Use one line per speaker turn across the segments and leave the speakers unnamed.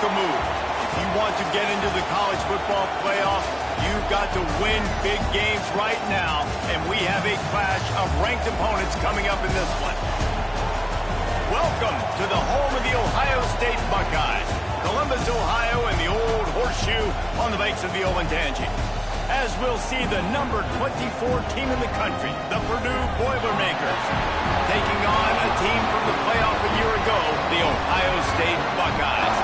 make a move. If you want to get into the college football playoff, you've got to win big games right now, and we have a clash of ranked opponents coming up in this one. Welcome to the home of the Ohio State Buckeyes, Columbus, Ohio, and the old horseshoe on the banks of the Olentangy. As we'll see the number 24 team in the country, the Purdue Boilermakers, taking on a team from the playoff a year ago, the Ohio State Buckeyes.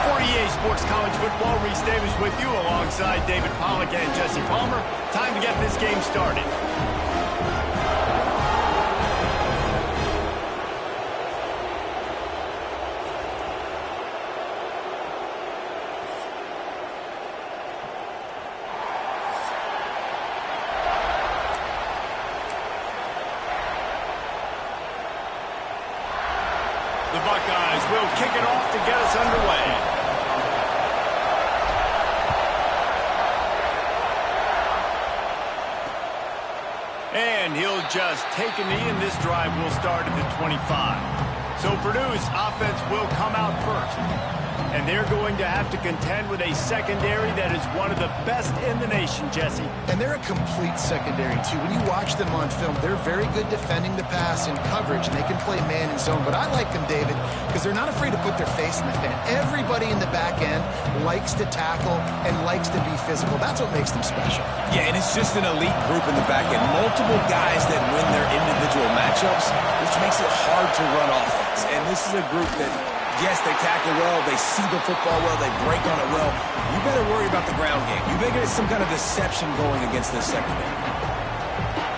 For EA Sports College Football, Reese Davis with you alongside David Pollack and Jesse Palmer. Time to get this game started. The Buckeyes will kick it off to get us underway. And he'll just take a knee, and this drive will start at the 25. So Purdue's offense will come out first. And they're going to have to contend with a secondary that is one of the best in the nation, Jesse.
And they're a complete secondary, too. When you watch them on film, they're very good defending the pass and coverage. They can play man and zone. But I like them, David, because they're not afraid to put their face in the fan. Everybody in the back end likes to tackle and likes to be physical. That's what makes them special.
Yeah, and it's just an elite group in the back end. Multiple guys that win their individual matchups, which makes it hard to run offense. And this is a group that, yes, they tackle well, they see the football well, they break on it well. You better worry about the ground game. You better get some kind of deception going against this secondary.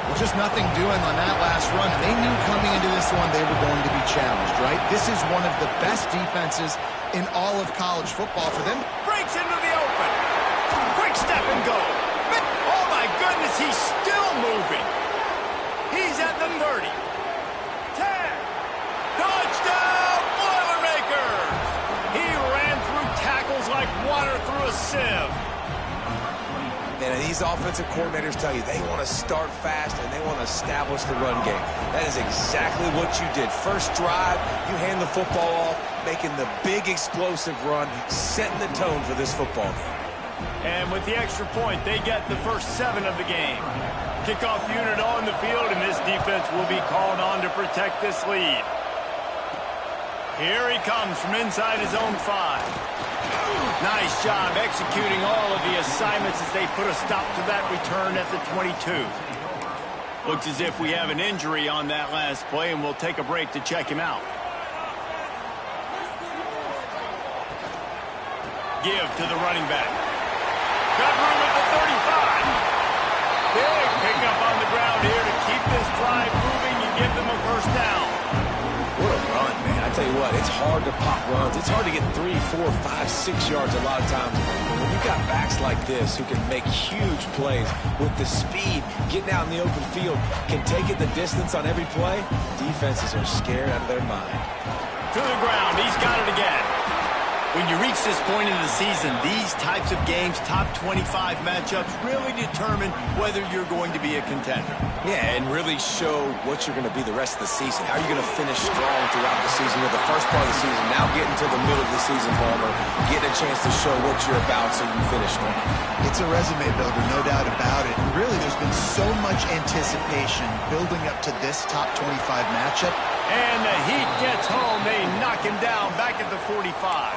Well, just nothing doing on that last run. They knew coming into this one they were going to be challenged, right? This is one of the best defenses in all of college football for them.
Breaks into the open. Quick step and go. Oh, my goodness, he's still moving. He's at the 30. 10. Touchdown, Boilermakers! He ran through tackles like water through a sieve.
And these offensive coordinators tell you they want to start fast and they want to establish the run game. That is exactly what you did. First drive, you hand the football off, making the big explosive run, setting the tone for this football game.
And with the extra point, they get the first 7 of the game. Kickoff unit on the field, and this defense will be called on to protect this lead. Here he comes from inside his own 5. Nice job executing all of the assignments as they put a stop to that return at the 22. Looks as if we have an injury on that last play, and we'll take a break to check him out. Give to the running back. Got room at the 35. Big pickup on the ground here to keep this drive moving and give them a first down.
What a run, man. I tell you what, it's hard to pop runs. It's hard to get 3, 4, 5, 6 yards a lot of times. When you've got backs like this who can make huge plays with the speed, getting out in the open field, can take it the distance on every play, defenses are scared out of their mind.
To the ground. He's got it again. When you reach this point in the season, these types of games, top 25 matchups, really determine whether you're going to be a contender.
Yeah, and really show what you're going to be the rest of the season. How are you going to finish strong throughout the season or the first part of the season? Now getting to the middle of the season, Palmer, getting a chance to show what you're about so you can finish strong.
It's a resume builder, no doubt about it. And really, there's been so much anticipation building up to this top 25 matchup.
And the heat gets home. They knock him down back at the 45.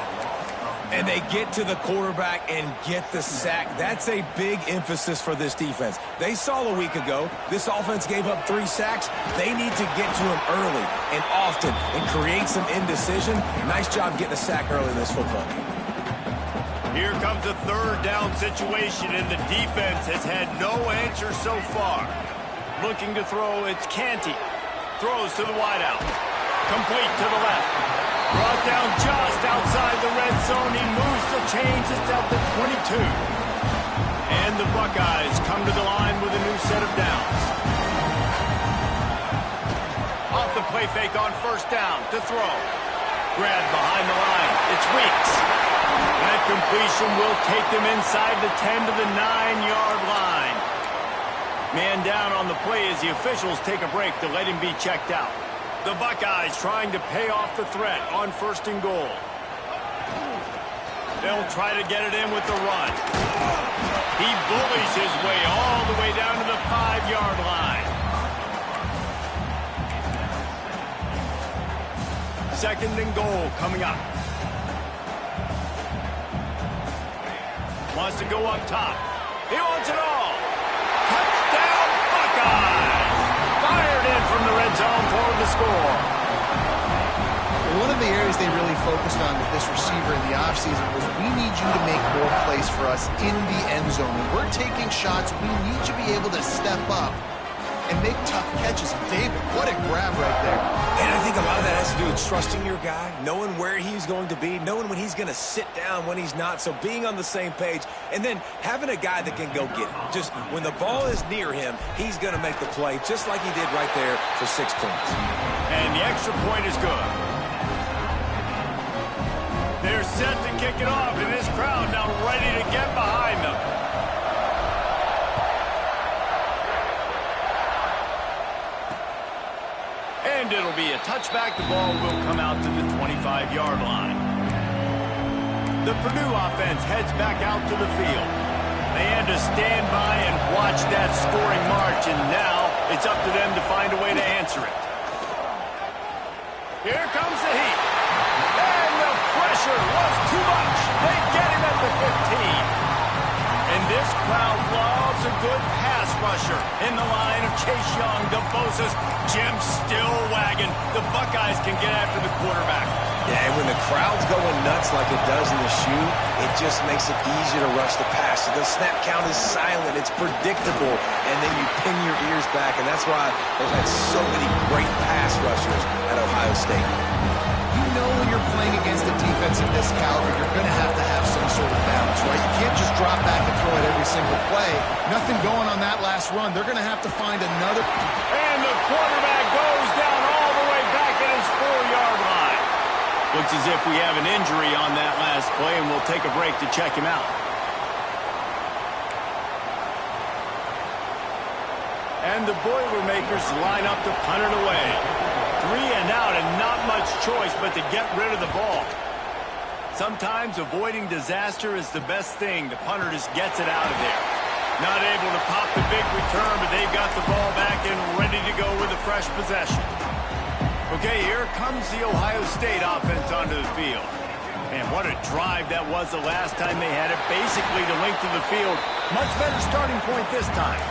And they get to the quarterback and get the sack. That's a big emphasis for this defense. They saw a week ago, this offense gave up 3 sacks. They need to get to him early and often and create some indecision. Nice job getting a sack early in this football game.
Here comes a 3rd down situation, and the defense has had no answer so far. Looking to throw, it's Canty. Throws to the wideout. Complete to the left. Brought down just outside the red zone. He moves the chains. It's at the 22. And the Buckeyes come to the line with a new set of downs. Off the play fake on first down to throw. Grab behind the line. It's Weeks. That completion will take them inside the 10 to the 9-yard line. Man down on the play as the officials take a break to let him be checked out. The Buckeyes trying to pay off the threat on 1st and goal. They'll try to get it in with the run. He bullies his way all the way down to the 5-yard line. Second and goal coming up. Wants to go up top. He wants it all. Touchdown, Buckeyes! Fired in from the red zone for the score.
One of the areas they really focused on with this receiver in the offseason was we need you to make more plays for us in the end zone. When we're taking shots, we need you to be able to step up and make tough catches. David, what a grab right there.
And I think a lot of that has to do with trusting your guy, knowing where he's going to be, knowing when he's going to sit down, when he's not, so being on the same page, and then having a guy that can go get it. Just when the ball is near him, he's going to make the play, just like he did right there for 6 points.
And the extra point is good. They're set to kick it off, and this crowd now ready to get behind them. And it'll be a touchback. The ball will come out to the 25-yard line. The Purdue offense heads back out to the field. They had to stand by and watch that scoring march, and now it's up to them to find a way to answer it. Here comes the heat. And the pressure was too much. They get him at the 15. And this crowd loves a good pass rusher in the line of Chase Young, DeBosa's Jim still wagging. The Buckeyes can get after the quarterback.
Yeah, and when the crowd's going nuts like it does in the shoe, it just makes it easier to rush the pass. So the snap count is silent. It's predictable. And then you pin your ears back, and that's why they've had so many great pass rushers at Ohio State.
You know when you're playing against a defense of this caliber, you're going to have some sort of balance, right? You can't just drop back and throw it every single play. Nothing going on that last run. They're going to have to find another.
And the quarterback goes down all the way back at his 4-yard line. Looks as if we have an injury on that last play, and we'll take a break to check him out. And the Boilermakers line up to punt it away. 3 and out, and not much choice but to get rid of the ball. Sometimes avoiding disaster is the best thing. The punter just gets it out of there. Not able to pop the big return, but they've got the ball back and ready to go with a fresh possession. Okay, here comes the Ohio State offense onto the field. Man, what a drive that was the last time they had it. Basically the length of the field. Much better starting point this time.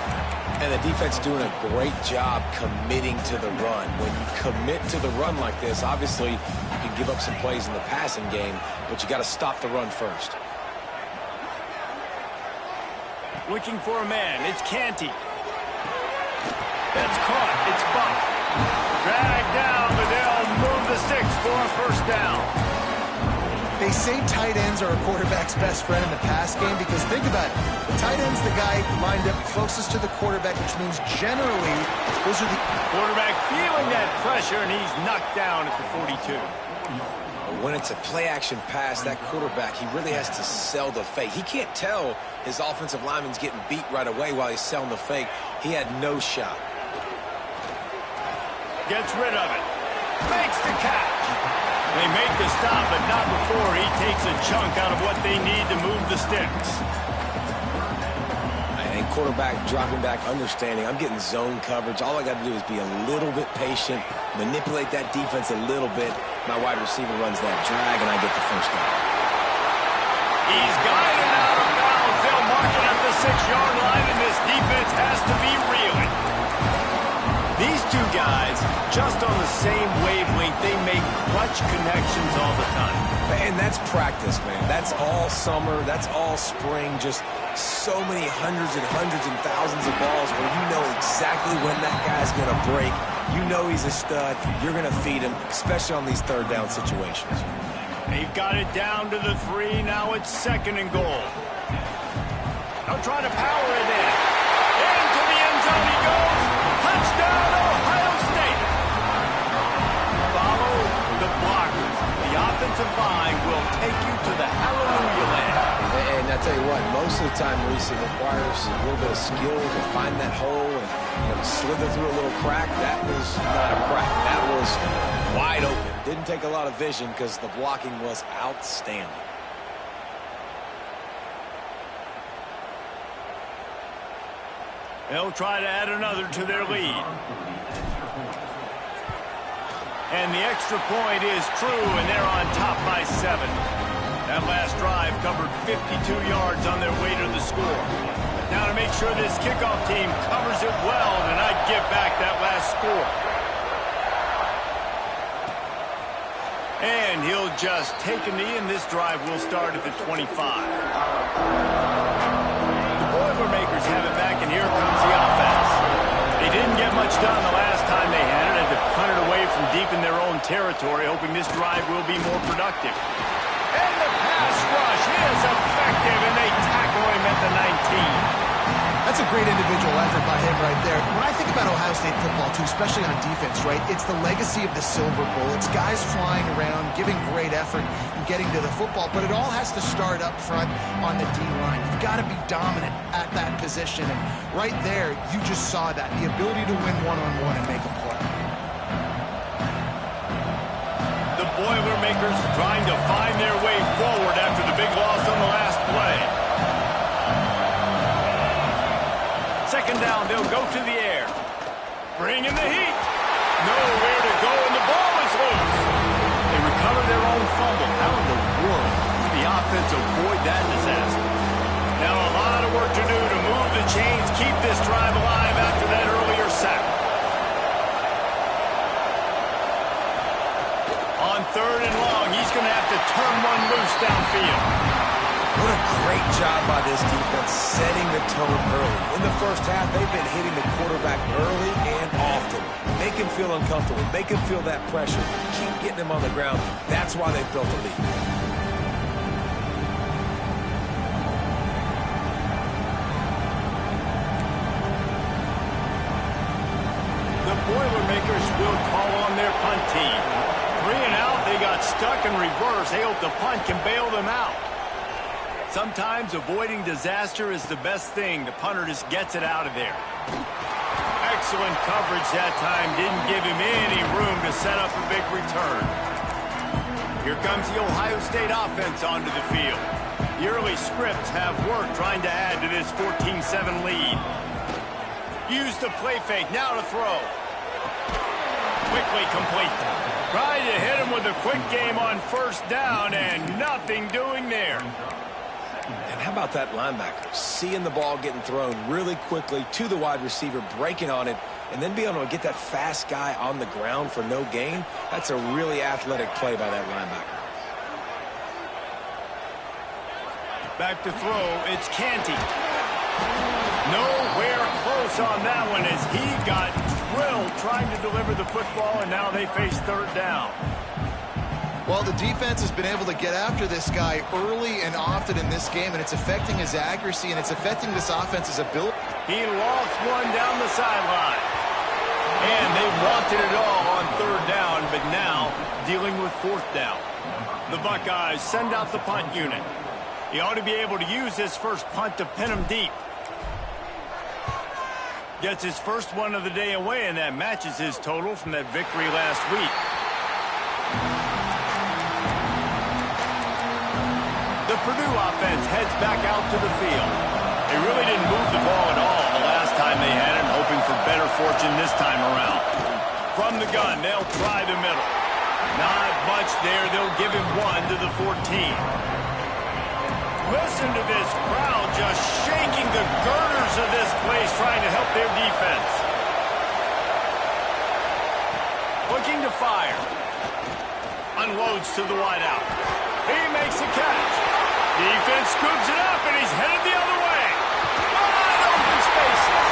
And the defense doing a great job committing to the run. When you commit to the run like this, obviously you can give up some plays in the passing game, but you got to stop the run first.
Looking for a man. It's Canty. That's caught. It's bumped. Dragged down, but they'll move the sticks for a first down.
They say tight ends are a quarterback's best friend in the pass game because think about it. The tight end's the guy lined up closest to the quarterback, which means generally those are the
quarterback feeling that pressure, and he's knocked down at the 42.
When it's a play-action pass, that quarterback, he really has to sell the fake. He can't tell his offensive lineman's getting beat right away while he's selling the fake. He had no shot.
Gets rid of it. Makes the catch. They make the stop, but not before he takes a chunk out of what they need to move the sticks.
And quarterback dropping back, understanding, I'm getting zone coverage. All I got to do is be a little bit patient, manipulate that defense a little bit. My wide receiver runs that drag, and I get the first down.
He's got it out of bounds. They'll mark it at the 6-yard line, and this defense has to be reeling. These two guys, just on the same wavelength, they make clutch connections all the time.
And that's practice, man. That's all summer. That's all spring. Just so many hundreds and thousands of balls where you know exactly when that guy's going to break. You know he's a stud. You're going to feed him, especially on these third down situations.
They've got it down to the 3. Now it's second and goal. They'll try to power it in. Into the end zone he goes. Touchdown, Ohio State. Follow the blockers. The offensive line will take you to the hallelujah land.
And I tell you what, most of the time, Reese, it requires a little bit of skill to find that hole and slither through a little crack. That was not a crack. That was wide open. Didn't take a lot of vision because the blocking was outstanding.
They'll try to add another to their lead. And the extra point is true, and they're on top by 7. That last drive covered 52 yards on their way to the score. Now to make sure this kickoff team covers it well and not give back that last score. And he'll just take a knee, and this drive will start at the 25. The Boilermakers have it back, and here comes the offense. They didn't get much done the last time they had it. Had to punt it away from deep in their own territory, hoping this drive will be more productive. And the pass rush is effective, and they tackle him at the 19.
That's a great individual effort by him right there. When I think about Ohio State football, too, especially on defense, right, it's the legacy of the Silver Bowl. It's guys flying around, giving great effort, and getting to the football. But it all has to start up front on the D-line. You've got to be dominant at that position. And right there, you just saw that, the ability to win one-on-one and make a play.
The Boilermakers trying to find their way forward after the big loss on the last play. Second down, they'll go to the air. Bring in the heat. Nowhere to go, and the ball is loose. They recover their own fumble. How in the world did the offense avoid that disaster? Now a lot of work to do to move the chains, keep this drive alive after that earlier sack. On 3rd and long, he's going to have to turn one loose downfield.
What a great job by this defense setting the tone early. In the first half, they've been hitting the quarterback early and often. Make him feel uncomfortable. Make him feel that pressure. Keep getting him on the ground. That's why they've built a lead.
The Boilermakers will call on their punt team. 3 and out, they got stuck in reverse. They hope the punt can bail them out. Sometimes avoiding disaster is the best thing. The punter just gets it out of there. Excellent coverage that time. Didn't give him any room to set up a big return. Here comes the Ohio State offense onto the field. The early scripts have worked trying to add to this 14-7 lead. Use the play fake. Now to throw. Quickly complete. Tried to hit him with a quick game on first down, and nothing doing there.
And how about that linebacker? Seeing the ball getting thrown really quickly to the wide receiver, breaking on it, and then being able to get that fast guy on the ground for no gain. That's a really athletic play by that linebacker.
Back to throw, it's Canty. Nowhere close on that one as he got drilled trying to deliver the football, and now they face 3rd down.
Well, the defense has been able to get after this guy early and often in this game, and it's affecting his accuracy, and it's affecting this offense's ability.
He lost one down the sideline. And they wanted it all on 3rd down, but now dealing with 4th down. The Buckeyes send out the punt unit. He ought to be able to use his first punt to pin him deep. Gets his first one of the day away, and that matches his total from that victory last week. The Purdue offense heads back out to the field. They really didn't move the ball at all the last time they had it, hoping for better fortune this time around. From the gun, they'll try the middle. Not much there. They'll give him 1 to the 14. Listen to this crowd just shaking the girders of this place, trying to help their defense. Looking to fire. Unloads to the wideout. He makes a catch. Defense scoops it up, and he's headed the other way. Wide open spaces.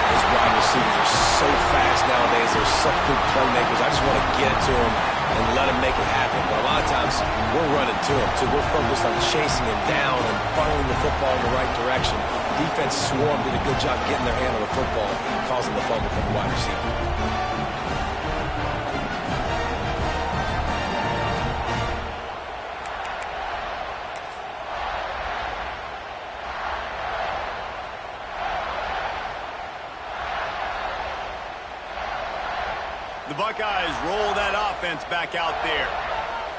These wide receivers are so fast nowadays. They're such big playmakers. I just want to get it to them and let them make it happen. But a lot of times, we're running to them, too. We're focused on chasing him down and funneling the football in the right direction. Defense swarm did a good job getting their hand on the football, causing the fumble from the wide receiver.
The Buckeyes roll that offense back out there.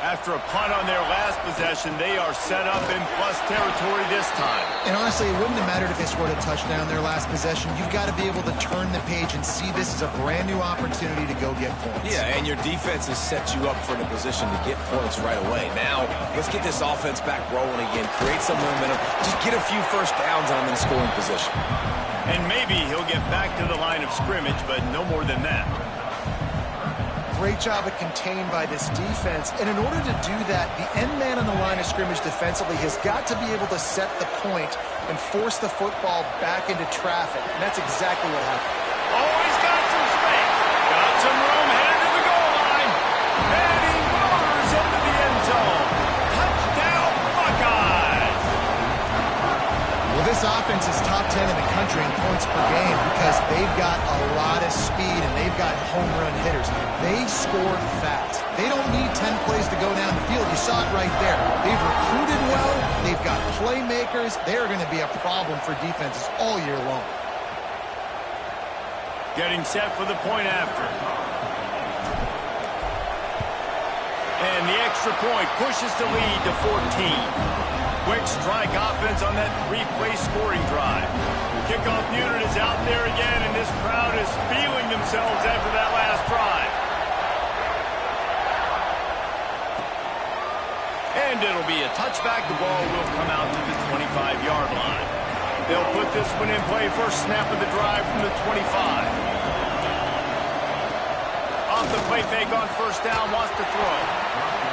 After a punt on their last possession, they are set up in plus territory this time.
And honestly, it wouldn't have mattered if they scored a touchdown their last possession. You've got to be able to turn the page and see this as a brand new opportunity to go get points.
Yeah, and your defense has set you up for the position to get points right away. Now, let's get this offense back rolling again, create some momentum, just get a few first downs on them in scoring position.
And maybe he'll get back to the line of scrimmage, but no more than that.
Great job of contained by this defense. And in order to do that, the end man on the line of scrimmage defensively has got to be able to set the point and force the football back into traffic. And that's exactly what happened.
Oh, he's got some space. Got some room headed to the goal line. And he roars into the end zone. Touchdown, Buckeyes.
Well, this offense is top 10 in the country in points per game because they've got a lot of speed and they've got home run hitters. They score fast. They don't need 10 plays to go down the field. You saw it right there. They've recruited well. They've got playmakers. They're going to be a problem for defenses all year long.
Getting set for the point after. And the extra point pushes the lead to 14. Quick strike offense on that three-play scoring drive. Kickoff unit is out there again, and this crowd is feeling themselves after that last drive. And it'll be a touchback. The ball will come out to the 25-yard line. They'll put this one in play. First snap of the drive from the 25. Off the play fake on first down, wants to throw.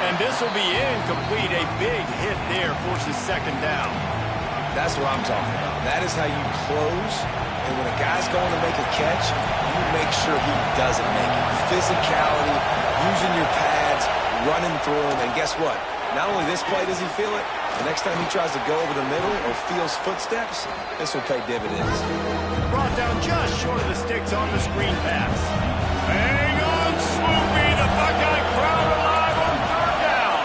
And this will be incomplete. A big hit there forces second down.
That's what I'm talking about. That is how you close. And when a guy's going to make a catch, you make sure he doesn't make it. Physicality, using your pads, running through him. And guess what? Not only this play does he feel it, the next time he tries to go over the middle or feels footsteps, this will pay dividends.
Brought down just short of the sticks on the screen pass. Hang on, Swoopy. The Buckeye crowd alive on third down.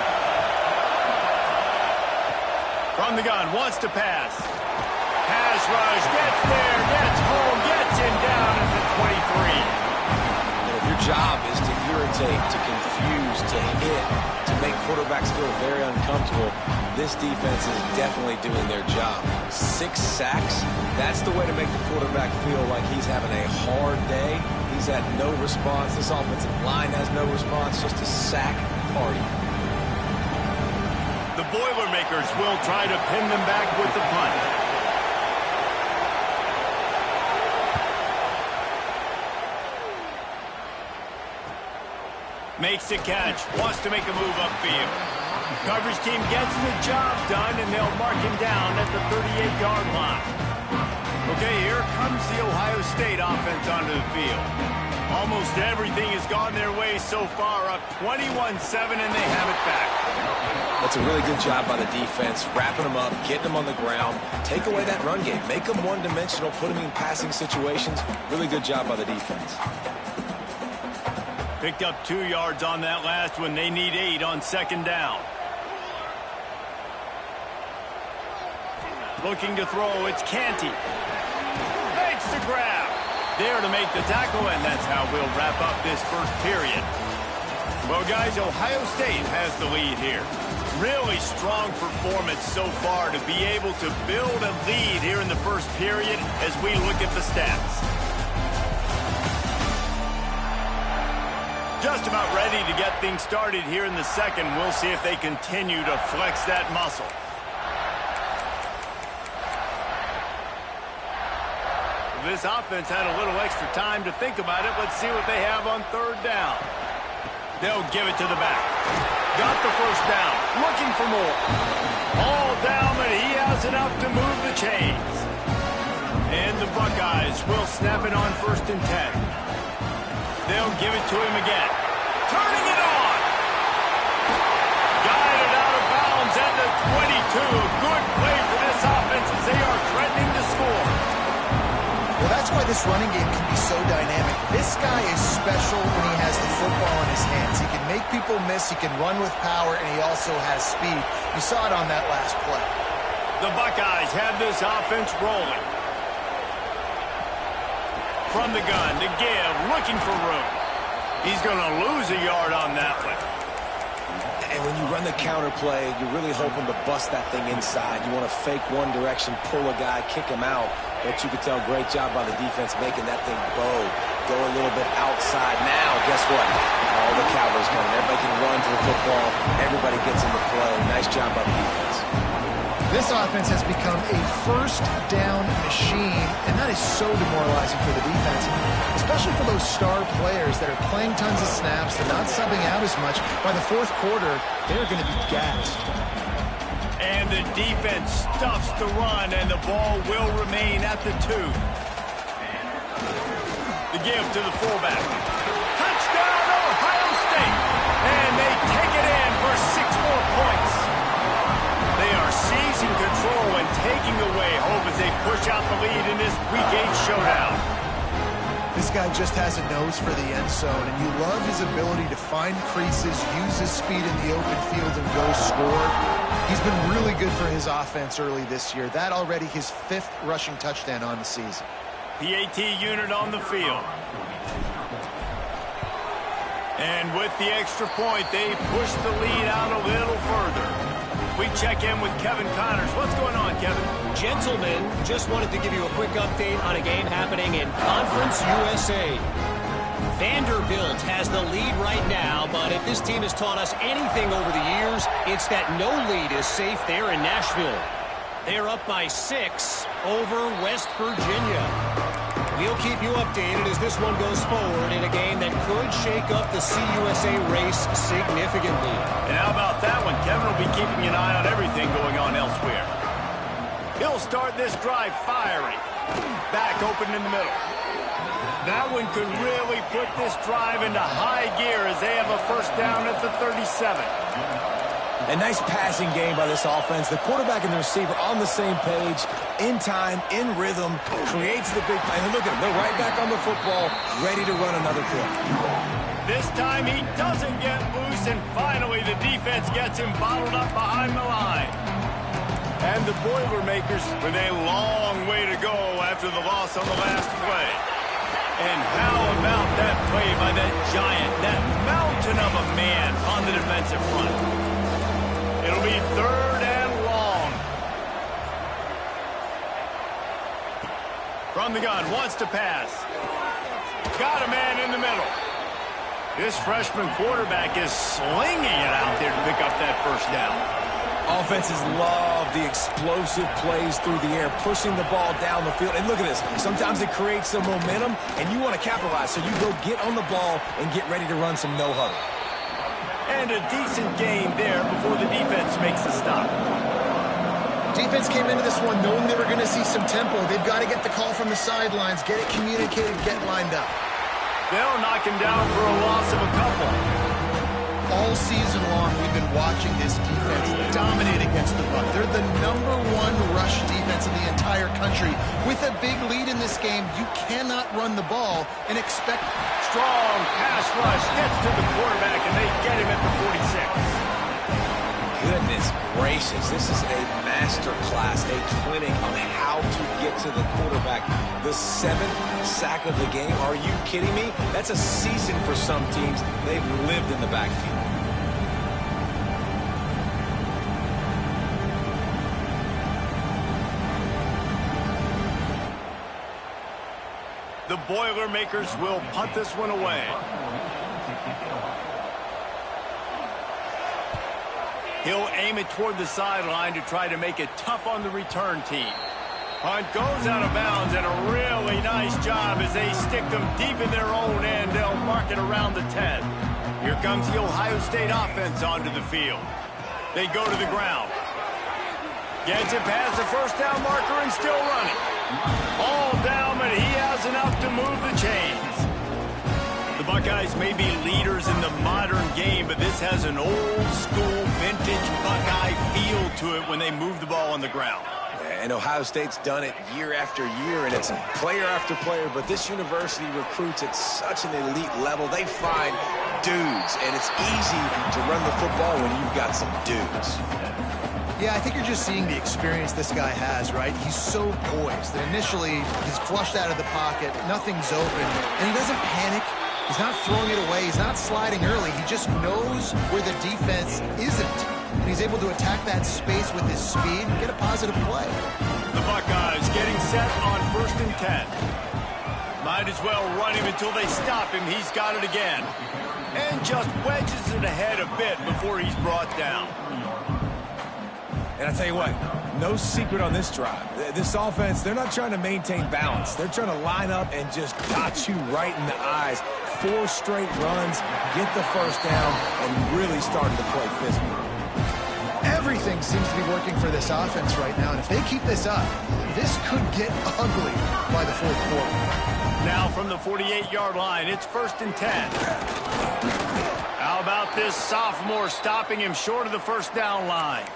From the gun, wants to pass. Pass rush, gets there, gets home, gets him down at the 23.
And if your job is to irritate, to confuse, to hit, to make quarterbacks feel very uncomfortable, this defense is definitely doing their job. 6 sacks, that's the way to make the quarterback feel like he's having a hard day. He's had no response. This offensive line has no response, just a sack party.
The Boilermakers will try to pin them back with the punt. Makes the catch, wants to make a move upfield. Coverage team gets the job done, and they'll mark him down at the 38-yard line. Okay, here comes the Ohio State offense onto the field. Almost everything has gone their way so far, up 21-7, and they have it back.
That's a really good job by the defense, wrapping them up, getting them on the ground, take away that run game, make them one-dimensional, put them in passing situations. Really good job by the defense.
Picked up 2 yards on that last one. They need 8 on second down. Looking to throw, it's Canty. Makes the grab. There to make the tackle, and that's how we'll wrap up this first period. Well, guys, Ohio State has the lead here. Really strong performance so far to be able to build a lead here in the first period as we look at the stats. Just about ready to get things started here in the second. We'll see if they continue to flex that muscle. This offense had a little extra time to think about it. Let's see what they have on third down. They'll give it to the back. Got the first down. Looking for more. All down, but he has enough to move the chains. And the Buckeyes will snap it on 1st and 10. They'll give it to him again. Turning it on. Guided out of bounds at the 22. Good play for this offense as they are threatening to score.
Well, that's why this running game can be so dynamic. This guy is special when he has the football in his hands. He can make people miss, he can run with power, and he also has speed. You saw it on that last play.
The Buckeyes have this offense rolling. From the gun to give, looking for room. He's going to lose a yard on that one.
And when you run the counter play, you're really hoping to bust that thing inside. You want to fake one direction, pull a guy, kick him out. But you can tell, great job by the defense making that thing bow. Go a little bit outside. Now, guess what? All the Cowboys coming. Everybody can run to the football. Everybody gets into play. Nice job by the defense.
This offense has become a first down machine, and that is so demoralizing for the defense, especially for those star players that are playing tons of snaps. They're not subbing out as much. By the fourth quarter, they're going to be gassed.
And the defense stuffs the run, and the ball will remain at the 2. The give to the fullback. Touchdown, Ohio State! And they take it in for 6 more points. They are seizing control and taking away hope as they push out the lead in this Week 8 showdown.
This guy just has a nose for the end zone, and you love his ability to find creases, use his speed in the open field, and go score. He's been really good for his offense early this year. That already his 5th rushing touchdown on the season.
PAT unit on the field. And with the extra point, they push the lead out a little further. We check in with Kevin Connors. What's going on, Kevin?
Gentlemen, just wanted to give you a quick update on a game happening in Conference USA. Vanderbilt has the lead right now, but if this team has taught us anything over the years, it's that no lead is safe there in Nashville. They are up by 6 over West Virginia. We'll keep you updated as this one goes forward in a game that could shake up the CUSA race significantly.
And how about that one? Kevin will be keeping an eye on everything going on elsewhere. He'll start this drive firing. Back open in the middle. That one could really put this drive into high gear as they have a first down at the 37.
A nice passing game by this offense. The quarterback and the receiver on the same page, in time, in rhythm, creates the big play. And look at them. They're right back on the football, ready to run another play.
This time he doesn't get loose, and finally the defense gets him bottled up behind the line. And the Boilermakers with a long way to go after the loss on the last play. And how about that play by that giant, that mountain of a man on the defensive front? It'll be 3rd and long. From the gun, wants to pass. Got a man in the middle. This freshman quarterback is slinging it out there to pick up that first down.
Offenses love the explosive plays through the air, pushing the ball down the field. And look at this. Sometimes it creates some momentum, and you want to capitalize. So you go get on the ball and get ready to run some no-huddle.
And a decent game there before the defense makes the stop.
Defense came into this one knowing they were going to see some tempo. They've got to get the call from the sidelines, get it communicated, get lined up.
They'll knock him down for a loss of a couple.
All season long, we've been watching this defense dominate against the run. They're the #1 rush defense in the entire country. With a big lead in this game, you cannot run the ball and expect...
Strong pass rush gets to the quarterback, and they get him at the 46.
Goodness gracious, this is a master class, a clinic on how to get to the quarterback. The 7th sack of the game, are you kidding me? That's a season for some teams. They've lived in the backfield.
The Boilermakers will punt this one away. He'll aim it toward the sideline to try to make it tough on the return team. Punt goes out of bounds, and a really nice job as they stick them deep in their own end. They'll mark it around the 10. Here comes the Ohio State offense onto the field. They go to the ground. Gets it past the first down marker and still running. All down, but he has enough to move the chains. The Buckeyes may be leaders in the modern game, but this has an old-school, vintage Buckeye feel to it when they move the ball on the ground.
And Ohio State's done it year after year, and it's player after player, but this university recruits at such an elite level. They find dudes, and it's easy to run the football when you've got some dudes.
Yeah, I think you're just seeing the experience this guy has, right? He's so poised that initially he's flushed out of the pocket, nothing's open, and he doesn't panic. He's not throwing it away. He's not sliding early. He just knows where the defense isn't. And he's able to attack that space with his speed and get a positive play.
The Buckeyes getting set on 1st and 10. Might as well run him until they stop him. He's got it again. And just wedges it ahead a bit before he's brought down.
And I tell you what, no secret on this drive. This offense, they're not trying to maintain balance. They're trying to line up and just dot you right in the eyes. 4 straight runs, get the first down, and really starting to play physical.
Everything seems to be working for this offense right now, and if they keep this up, this could get ugly by the 4th quarter.
Now from the 48-yard line, it's 1st and 10. How about this sophomore stopping him short of the first down line?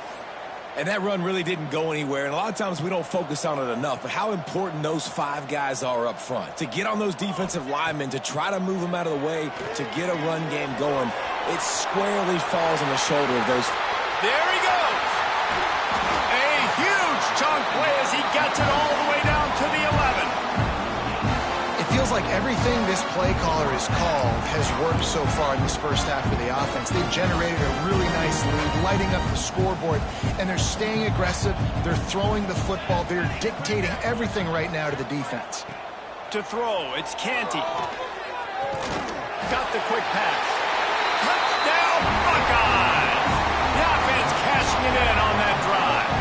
And that run really didn't go anywhere, and a lot of times we don't focus on it enough, but how important those 5 guys are up front. To get on those defensive linemen, to try to move them out of the way, to get a run game going, it squarely falls on the shoulder of those.
There he goes. A huge chunk play as he gets it all the way down to the 11.
It feels like everything this play caller has called has worked so far in this first half of the offense. They've generated a really nice lead, lighting up the scoreboard, and they're staying aggressive. They're throwing the football. They're dictating everything right now to the defense.
To throw, it's Canty. Got the quick pass. Touchdown, Buckeyes! The offense cashing it in on that drive.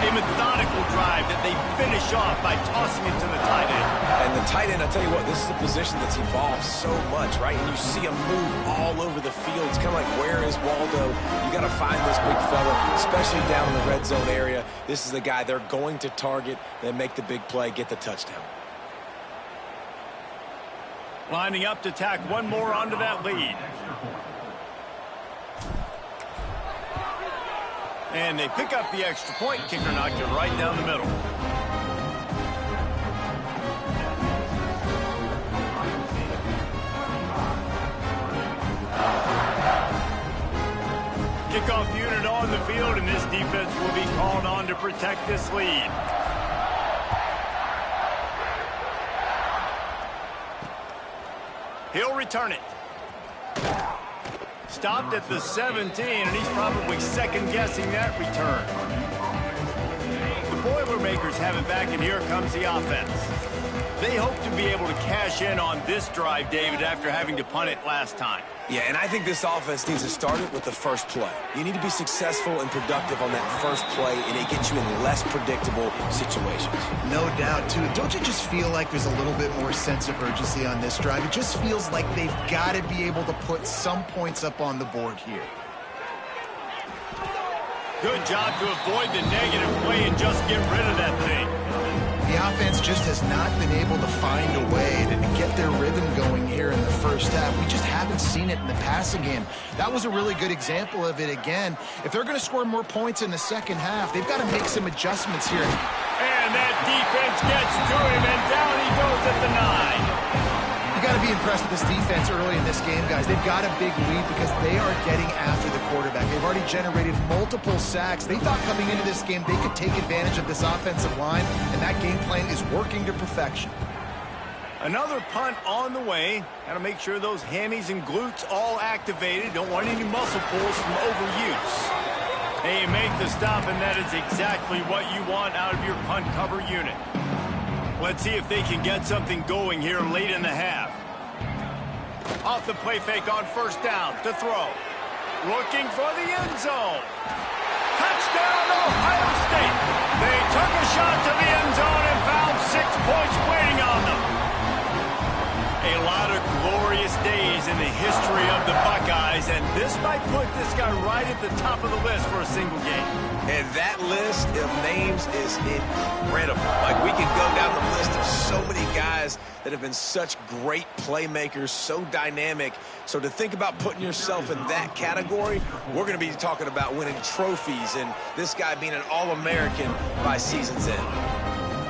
A methodical drive that they finish off by tossing it to the tight end.
And the tight end, I'll tell you what, this is a position that's evolved so much, right? And you see him move all over the field. It's kind of like, where is Waldo? You got to find this big fella, especially down in the red zone area. This is the guy they're going to target and make the big play, get the touchdown.
Lining up to tack one more onto that lead. And they pick up the extra point. Kicker knocked it right down the middle. Kickoff unit on the field, and this defense will be called on to protect this lead. He'll return it. Stopped at the 17, and he's probably second-guessing that return. The Boilermakers have it back, and here comes the offense. They hope to be able to cash in on this drive, David, after having to punt it last time.
Yeah, and I think this offense needs to start it with the first play. You need to be successful and productive on that first play, and it gets you in less predictable situations.
No doubt, too. Don't you just feel like there's a little bit more sense of urgency on this drive? It just feels like they've got to be able to put some points up on the board here.
Good job to avoid the negative play and just get rid of that thing.
The offense just has not been able to find a way to get their rhythm going here in the first half. We just haven't seen it in the passing game. That was a really good example of it again. If they're going to score more points in the second half, they've got to make some adjustments here.
And that defense gets to him, and down he goes at the 9.
You got to be impressed with this defense early in this game, guys. They've got a big lead because they are getting after the quarterback. They've already generated multiple sacks. They thought coming into this game they could take advantage of this offensive line, and that game plan is working to perfection.
Another punt on the way. Got to make sure those hammies and glutes all activated. Don't want any muscle pulls from overuse. They make the stop, and that is exactly what you want out of your punt cover unit. Let's see if they can get something going here late in the half. Off the play fake on first down to throw. Looking for the end zone. Touchdown, Ohio State. They took a shot to the end zone and found 6 points waiting on them. A lot of glorious days in the history of the Buckeyes, and this might put this guy right at the top of the list for a single game.
And that list of names is incredible. Like, we can go down the list of so many guys that have been such great playmakers, so dynamic. So to think about putting yourself in that category, we're going to be talking about winning trophies and this guy being an All-American by season's end.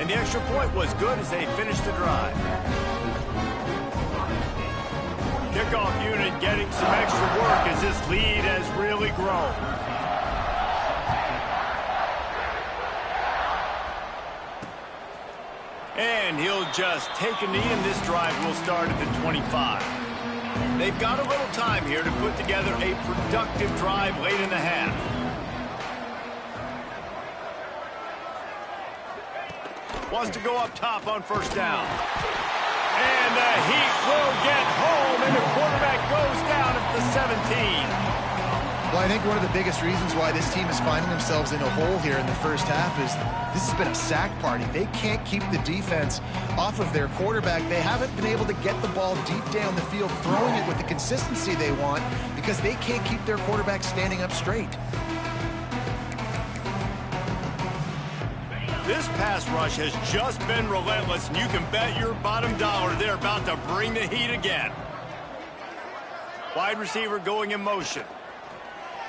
And the extra point was good as they finished the drive. Kickoff unit getting some extra work as this lead has really grown. And he'll just take a knee, and this drive will start at the 25. They've got a little time here to put together a productive drive late in the half. Wants to go up top on first down. And the Heat will get home, and the quarterback goes down at the 17.
Well, I think one of the biggest reasons why this team is finding themselves in a hole here in the first half is this has been a sack party. They can't keep the defense off of their quarterback. They haven't been able to get the ball deep down the field, throwing it with the consistency they want because they can't keep their quarterback standing up straight.
This pass rush has just been relentless, and you can bet your bottom dollar they're about to bring the heat again. Wide receiver going in motion.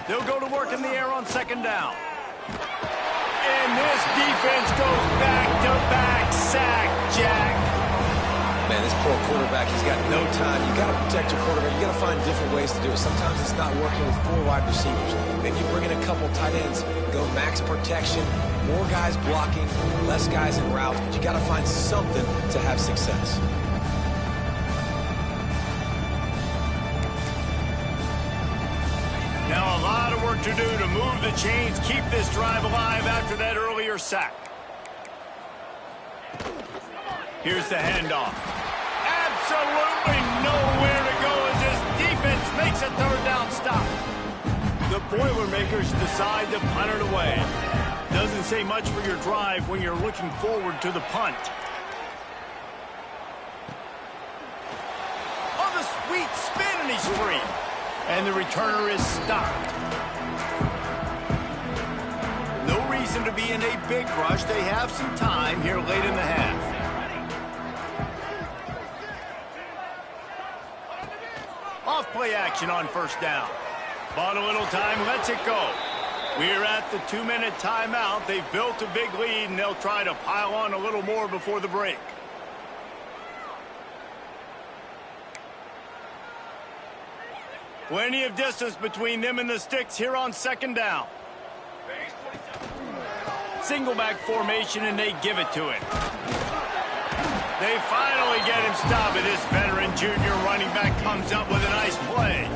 They'll go to work in the air on second down. And this defense goes back-to-back sack, Jack.
Man, this poor quarterback, he's got no time. You got to protect your quarterback. You got to find different ways to do it. Sometimes it's not working with 4 wide receivers. Maybe you bring in a couple tight ends, go max protection, more guys blocking, less guys in routes. But you got to find something to have success.
Now a lot of work to do to move the chains, keep this drive alive after that earlier sack. Here's the handoff. Absolutely nowhere to go as this defense makes a third down stop. The Boilermakers decide to punt it away. Doesn't say much for your drive when you're looking forward to the punt. Oh, the sweet spin, and he's free. And the returner is stopped. No reason to be in a big rush. They have some time here late in the half. Off play action on first down. Bought a little time, lets it go. We're at the 2-minute timeout. They've built a big lead, and they'll try to pile on a little more before the break. Plenty of distance between them and the sticks here on second down. Single back formation, and they give it to him. They finally get him stopped, and this veteran junior running back comes up with a nice play.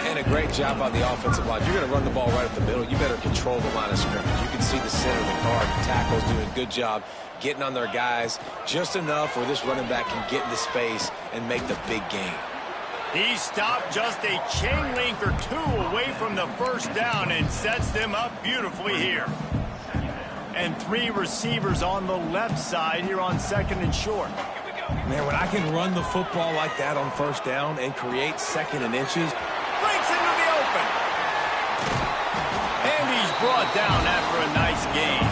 And a great job on the offensive line. You're going to run the ball right up the middle. You better control the line of scrimmage. You can see the center of the guard. The tackle's doing a good job getting on their guys just enough where this running back can get into space and make the big game.
He stopped just a chain link or 2 away from the first down and sets them up beautifully here. And 3 receivers on the left side here on second and short.
Man, when I can run the football like that on first down and create second and inches.
Breaks into the open. And he's brought down after a nice gain.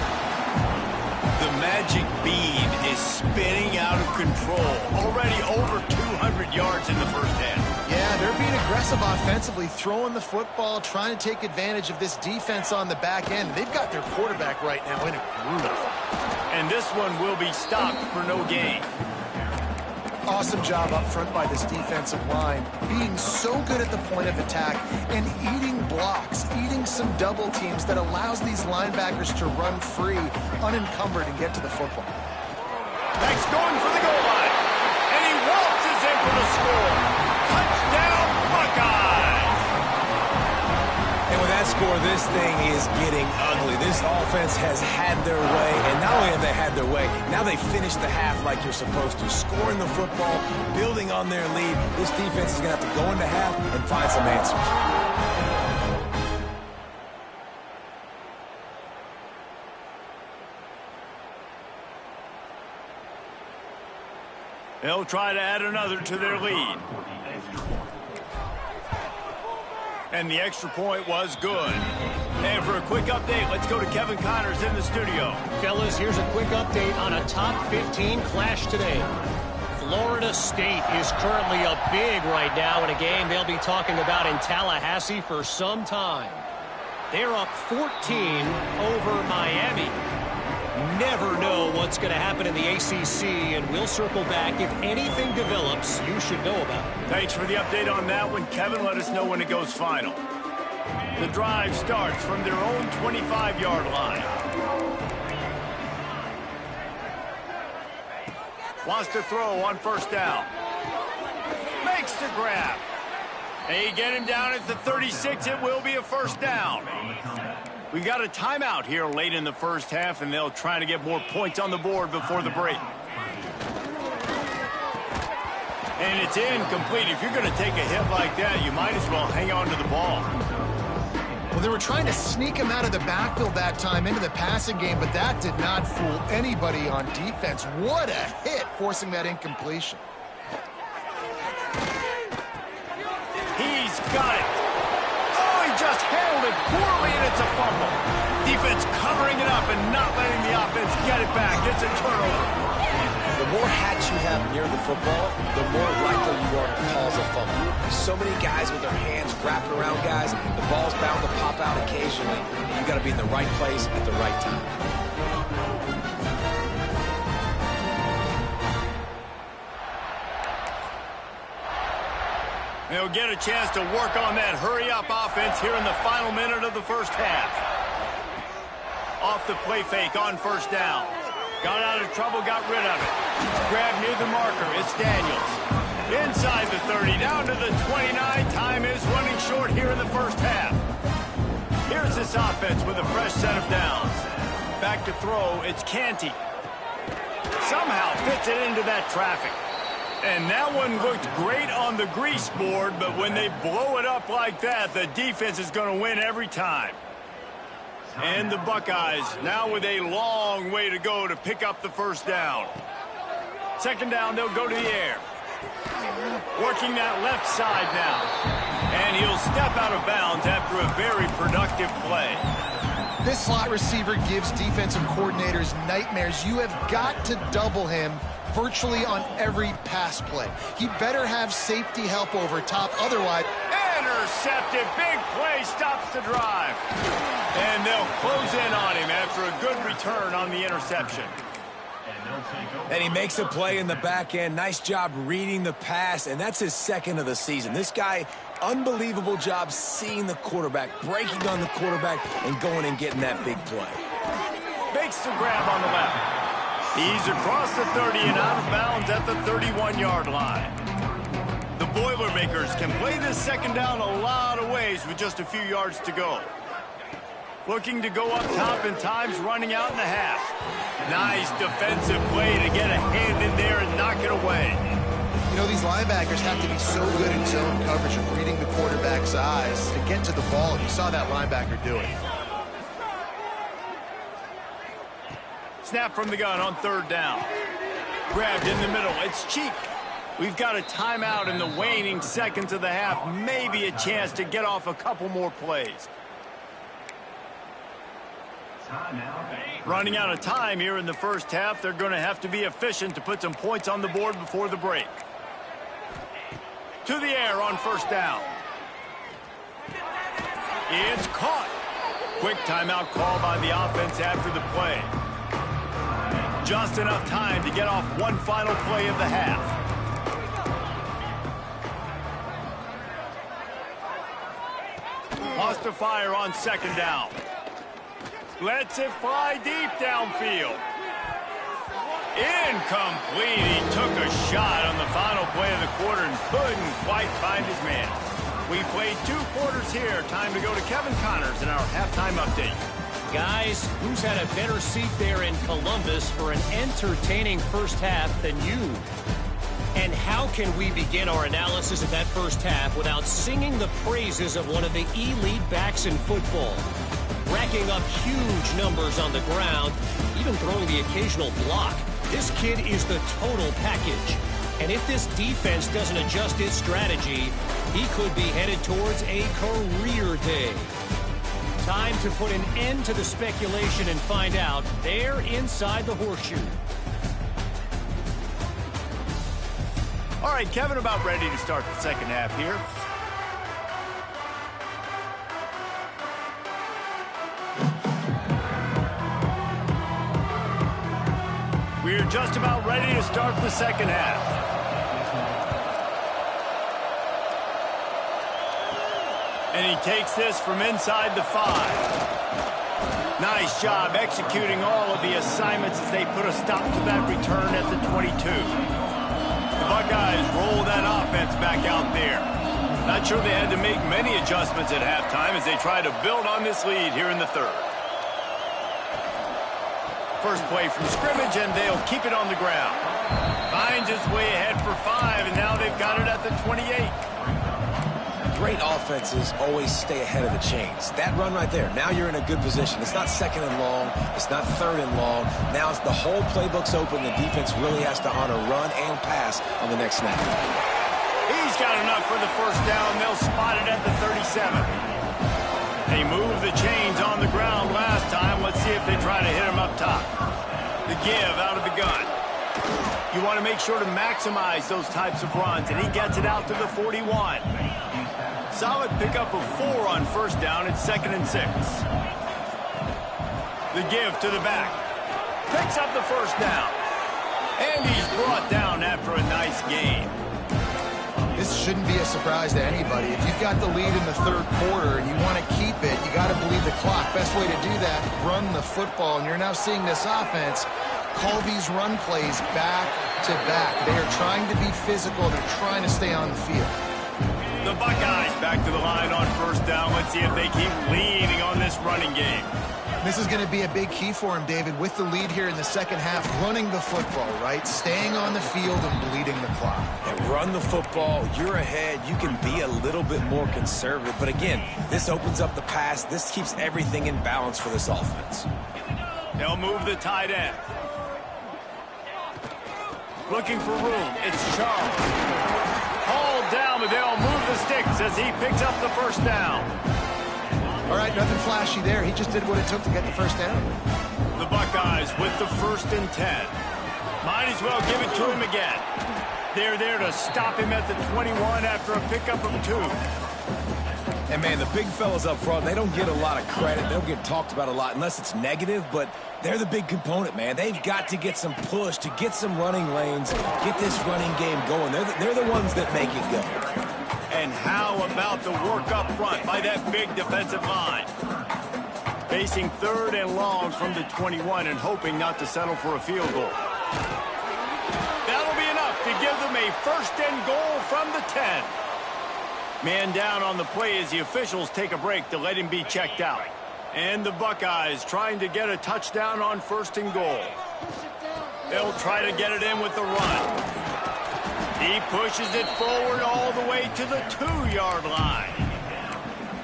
The magic bead is spinning out of control. Already over 200 yards in the first half.
Yeah, they're being aggressive offensively, throwing the football, trying to take advantage of this defense on the back end. They've got their quarterback right now in a groove.
And this one will be stopped for no gain.
Awesome job up front by this defensive line, being so good at the point of attack and eating blocks, eating some double teams that allows these linebackers to run free, unencumbered, and get to the football.
Next going for the goal line. And he waltzes in for the score. Touchdown, Buckeyes!
And with that score, this thing is getting ugly. This offense has had their way, and not only have they had their way, now they finished the half like you're supposed to, scoring the football, building on their lead. This defense is going to have to go into half and find some answers.
They'll try to add another to their lead. And the extra point was good. And for a quick update, let's go to Kevin Connors in the studio.
Fellas, here's a quick update on a top 15 clash today. Florida State is currently up big right now in a game they'll be talking about in Tallahassee for some time. They're up 14 over Miami. Never know what's going to happen in the ACC, and we'll circle back if anything develops you should know about.
Thanks for the update on that one, Kevin. Let us know when it goes final. The drive starts from their own 25-yard line. Wants to throw on first down. Makes the grab. They get him down at the 36. It will be a first down. We got a timeout here late in the first half, and they'll try to get more points on the board before the break. And it's incomplete. If you're going to take a hit like that, you might as well hang on to the ball.
Well, they were trying to sneak him out of the backfield that time into the passing game, but that did not fool anybody on defense. What a hit, forcing that incompletion.
He's got it. Oh, he just handled it poorly, and it's a fumble. Defense covering it up and not letting the offense get it back. It's a turnover.
The more hats you have near the football, the more likely you are to cause a fumble. So many guys with their hands wrapping around guys, the ball's bound to pop out occasionally. You got to be in the right place at the right time.
They'll get a chance to work on that hurry-up offense here in the final minute of the first half. Off the play fake on first down. Got out of trouble, got rid of it. Grab near the marker, it's Daniels. Inside the 30, down to the 29. Time is running short here in the first half. Here's this offense with a fresh set of downs. Back to throw, it's Canty. Somehow fits it into that traffic. And that one looked great on the grease board, but when they blow it up like that, the defense is going to win every time. And the Buckeyes now with a long way to go to pick up the first down. Second down, they'll go to the air. Working that left side now. And he'll step out of bounds after a very productive play.
This slot receiver gives defensive coordinators nightmares. You have got to double him virtually on every pass play. He better have safety help over top, otherwise...
Intercepted, big play, stops the drive. And they'll close in on him after a good return on the interception.
And he makes a play in the back end. Nice job reading the pass, and that's his second of the season. This guy, unbelievable job seeing the quarterback, breaking on the quarterback, and going and getting that big play.
Makes the grab on the left. He's across the 30 and out of bounds at the 31-yard line. The Boilermakers can play this second down a lot of ways with just a few yards to go. Looking to go up top, and time's running out in the half. Nice defensive play to get a hand in there and knock it away.
You know, these linebackers have to be so good in zone coverage of reading the quarterback's eyes to get to the ball. You saw that linebacker do it.
Snap from the gun on third down. Grabbed in the middle. It's Cheek. We've got a timeout in the waning seconds of the half. Maybe a chance to get off a couple more plays. Running out of time here in the first half. They're going to have to be efficient to put some points on the board before the break. To the air on first down. It's caught. Quick timeout call by the offense after the play. Just enough time to get off one final play of the half. Wants to fire on second down. Lets it fly deep downfield. Incomplete. He took a shot on the final play of the quarter and couldn't quite find his man. We played 2 quarters here. Time to go to Kevin Connors in our halftime update.
Guys, who's had a better seat there in Columbus for an entertaining first half than you? And how can we begin our analysis of that first half without singing the praises of one of the elite backs in football? Racking up huge numbers on the ground, even throwing the occasional block. This kid is the total package. And if this defense doesn't adjust its strategy, he could be headed towards a career day. Time to put an end to the speculation and find out there inside the horseshoe.
All right, Kevin, about ready to start the second half here. We're just about ready to start the second half. And he takes this from inside the 5. Nice job executing all of the assignments as they put a stop to that return at the 22. The Buckeyes roll that offense back out there. Not sure they had to make many adjustments at halftime as they try to build on this lead here in the third. First play from scrimmage, and they'll keep it on the ground. Finds his way ahead for 5, and now they've got it at the 28.
Great offenses always stay ahead of the chains. That run right there, now you're in a good position. It's not second and long. It's not third and long. Now it's the whole playbook's open. The defense really has to honor run and pass on the next snap.
He's got enough for the first down. They'll spot it at the 37. They moved the chains on the ground last time. Let's see if they try to hit him up top. The give out of the gun. You want to make sure to maximize those types of runs, and he gets it out to the 41. Solid pickup of 4 on first down. It's 2nd and 6. The give to the back. Picks up the first down. And he's brought down after a nice gain.
This shouldn't be a surprise to anybody. If you've got the lead in the third quarter and you want to keep it, you got to believe the clock. Best way to do that, run the football. And you're now seeing this offense call these run plays back to back. They are trying to be physical. They're trying to stay on the field.
The Buckeyes back to the line on first down. Let's see if they keep leaning on this running game.
This is going to be a big key for him, David, with the lead here in the second half, running the football, right? Staying on the field and bleeding the clock.
And run the football. You're ahead. You can be a little bit more conservative. But again, this opens up the pass. This keeps everything in balance for this offense.
They'll move the tight end. Looking for room. It's Charles. Hauled down, but they'll move the sticks as he picks up the first down.
All right, nothing flashy there. He just did what it took to get the first down.
The Buckeyes with the 1st and 10. Might as well give it to him again. They're there to stop him at the 21 after a pickup of 2.
And, man, the big fellas up front, they don't get a lot of credit. They don't get talked about a lot unless it's negative, but they're the big component, man. They've got to get some push, to get some running lanes, get this running game going. They're the ones that make it go.
And how about the work up front by that big defensive line? Facing 3rd and long from the 21 and hoping not to settle for a field goal. That'll be enough to give them a 1st and goal from the 10. Man down on the play as the officials take a break to let him be checked out. And the Buckeyes trying to get a touchdown on 1st and goal. They'll try to get it in with the run. He pushes it forward all the way to the 2-yard line.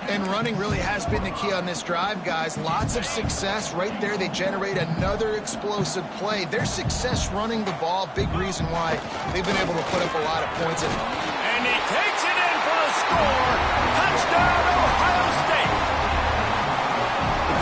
And running really has been the key on this drive, guys. Lots of success right there. They generate another explosive play. Their success running the ball, big reason why they've been able to put up a lot of points.
And he takes it in for a score. Touchdown, Ohio State.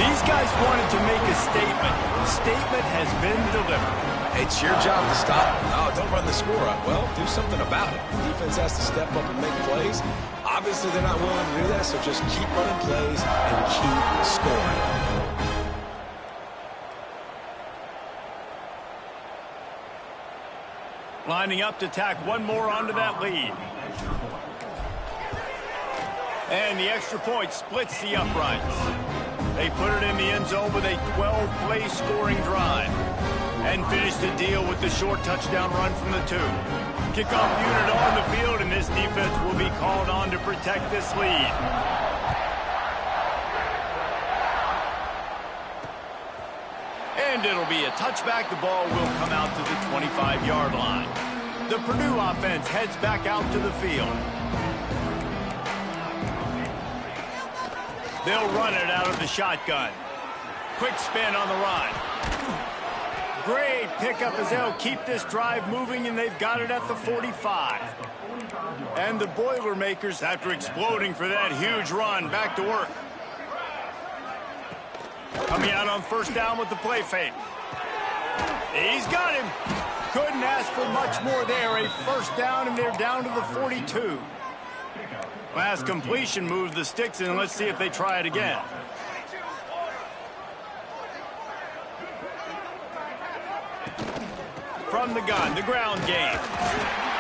These guys wanted to make a statement. The statement has been delivered.
It's your job to stop. No, don't run the score up. Well, do something about it. The defense has to step up and make plays. Obviously, they're not willing to do that, so just keep running plays and keep scoring.
Lining up to tack one more onto that lead. And the extra point splits the uprights. They put it in the end zone with a 12-play scoring drive. And finish the deal with the short touchdown run from the 2. Kickoff unit on the field, and this defense will be called on to protect this lead. And it'll be a touchback. The ball will come out to the 25-yard line. The Purdue offense heads back out to the field. They'll run it out of the shotgun. Quick spin on the run. Great pickup as they'll keep this drive moving, and they've got it at the 45. And the Boilermakers, after exploding for that huge run, back to work. Coming out on first down with the play fake. He's got him. Couldn't ask for much more there. A first down, and they're down to the 42. Last completion moved the sticks, and let's see if they try it again. From the gun, the ground game.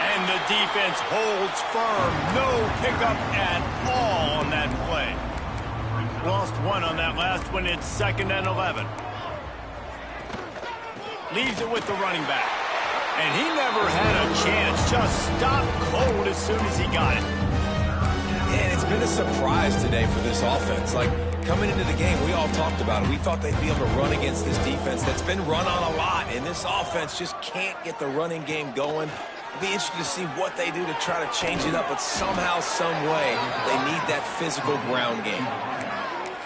And the defense holds firm. No pickup at all on that play. Lost one on that last one. It's 2nd and 11. Leaves it with the running back. And he never had a chance. Just stopped cold as soon as he got it.
And it's been a surprise today for this offense. Like, coming into the game, we all talked about it. We thought they'd be able to run against this defense that's been run on a lot. And this offense just can't get the running game going. It'll be interesting to see what they do to try to change it up. But somehow, some way, they need that physical ground game.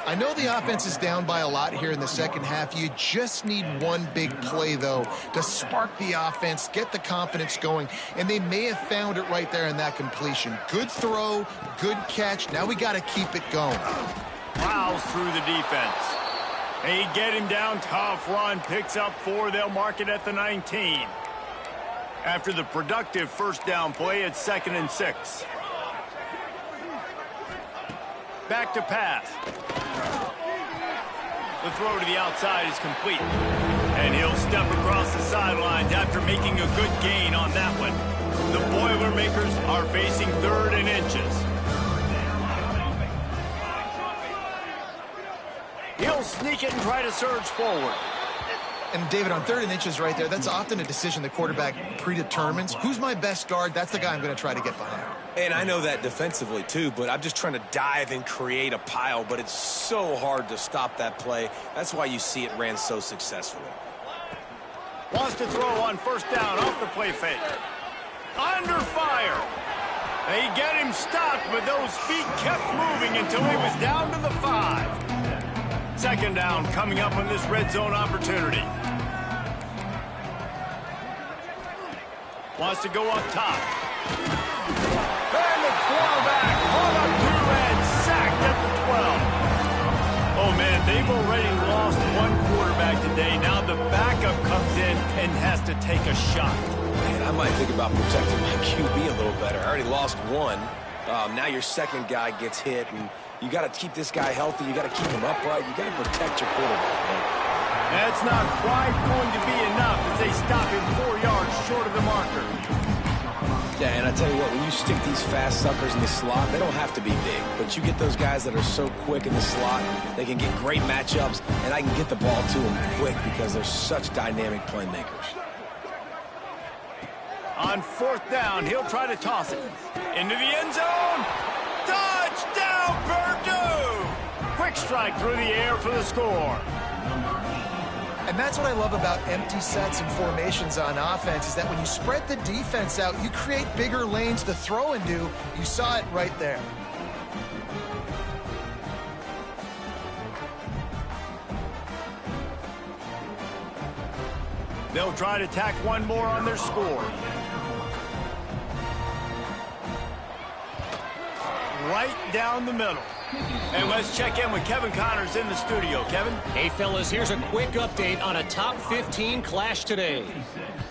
I know the offense is down by a lot here in the second half. You just need one big play, though, to spark the offense, get the confidence going, and they may have found it right there in that completion. Good throw, good catch. Now we got to keep it going.
Plows through the defense. They get him down. Tough run. Picks up 4. They'll mark it at the 19. After the productive first down play, it's 2nd and 6. Back to pass. The throw to the outside is complete. And he'll step across the sidelines after making a good gain on that one. The Boilermakers are facing 3rd and inches. He'll sneak it and try to surge forward.
And, David, on 3rd and inches right there, that's often a decision the quarterback predetermines. Who's my best guard? That's the guy I'm going to try to get behind.
And I know that defensively, too, but I'm just trying to dive and create a pile, but it's so hard to stop that play. That's why you see it ran so successfully.
Wants to throw on 1st down off the play fake. Under fire. They get him stopped, but those feet kept moving until he was down to the 5. 2nd down coming up on this red zone opportunity. Wants to go up top. And the quarterback caught up through and sacked at the 12. Oh, man, they've already lost one quarterback today. Now the backup comes in and has to take a shot.
Man, I might think about protecting my QB a little better. I already lost one. Now your second guy gets hit, and you got to keep this guy healthy. You got to keep him upright. You got to protect your quarterback, man.
That's not quite going to be enough as they stop him 4 yards short of the marker.
Yeah, and I tell you what, when you stick these fast suckers in the slot, they don't have to be big. But you get those guys that are so quick in the slot, they can get great matchups, and I can get the ball to them quick because they're such dynamic playmakers.
On 4th down, he'll try to toss it. Into the end zone. Touchdown, Purdue! Quick strike through the air for the score.
And that's what I love about empty sets and formations on offense, is that when you spread the defense out, you create bigger lanes to throw into. You saw it right there.
They'll try to tack one more on their score. Right down the middle. And let's check in with Kevin Connors in the studio. Kevin?
Hey, fellas, here's a quick update on a top 15 clash today.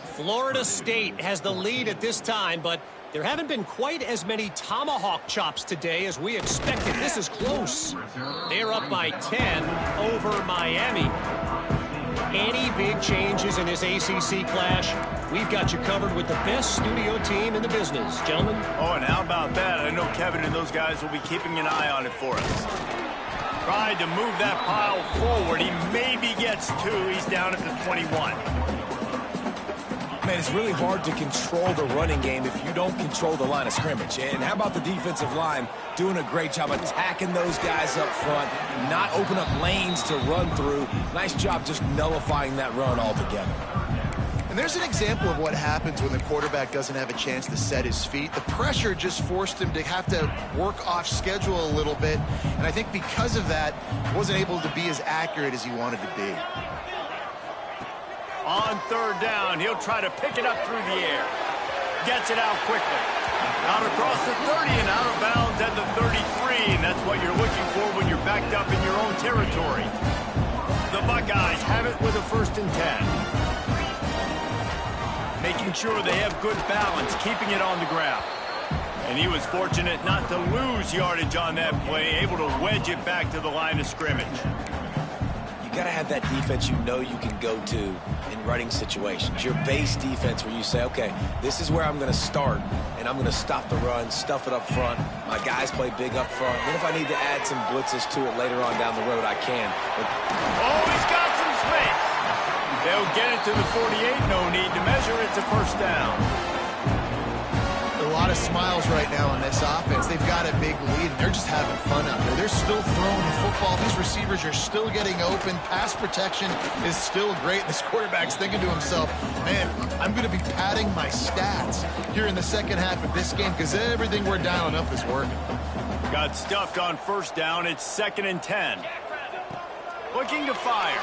Florida State has the lead at this time, but there haven't been quite as many tomahawk chops today as we expected. This is close. They're up by 10 over Miami. Any big changes in this ACC clash, we've got you covered with the best studio team in the business. Gentlemen?
Oh, and how about that? I know Kevin and those guys will be keeping an eye on it for us. Tried to move that pile forward. He maybe gets 2. He's down at the 21.
Man, it's really hard to control the running game if you don't control the line of scrimmage. And how about the defensive line doing a great job attacking those guys up front, not open up lanes to run through. Nice job just nullifying that run altogether.
And there's an example of what happens when the quarterback doesn't have a chance to set his feet. The pressure just forced him to have to work off schedule a little bit. And I think because of that, wasn't able to be as accurate as he wanted to be.
On 3rd down, he'll try to pick it up through the air. Gets it out quickly. Out across the 30 and out of bounds at the 33. And that's what you're looking for when you're backed up in your own territory. The Buckeyes have it with a 1st and 10. Making sure they have good balance, keeping it on the ground. And he was fortunate not to lose yardage on that play, able to wedge it back to the line of scrimmage.
You got to have that defense you know you can go to in running situations. Your base defense where you say, okay, this is where I'm going to start, and I'm going to stop the run, stuff it up front. My guys play big up front. Then if I need to add some blitzes to it later on down the road, I can. But
oh, he's got some space. They'll get it to the 48. No need to measure. It's a first down.
A lot of smiles right now on this offense. They've got a big lead, and they're just having fun out there. They're still throwing the football. These receivers are still getting open. Pass protection is still great. This quarterback's thinking to himself, man, I'm going to be padding my stats here in the second half of this game because everything we're dialing up is working.
Got stuffed on first down. It's 2nd and 10. Looking to fire.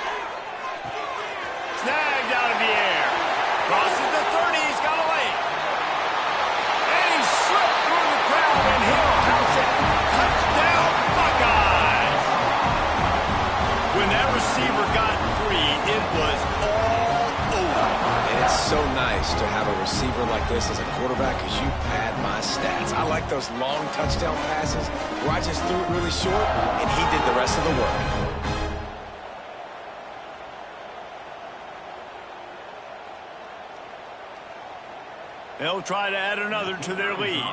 Snagged out of the air. Crosses the 30. He's got a lane. And he slipped through the crowd, and he'll house it. Touchdown, Buckeyes. When that receiver got free, it was all over.
And it's so nice to have a receiver like this as a quarterback because you pad my stats. I like those long touchdown passes where I just threw it really short, and he did the rest of the work.
They'll try to add another to their lead.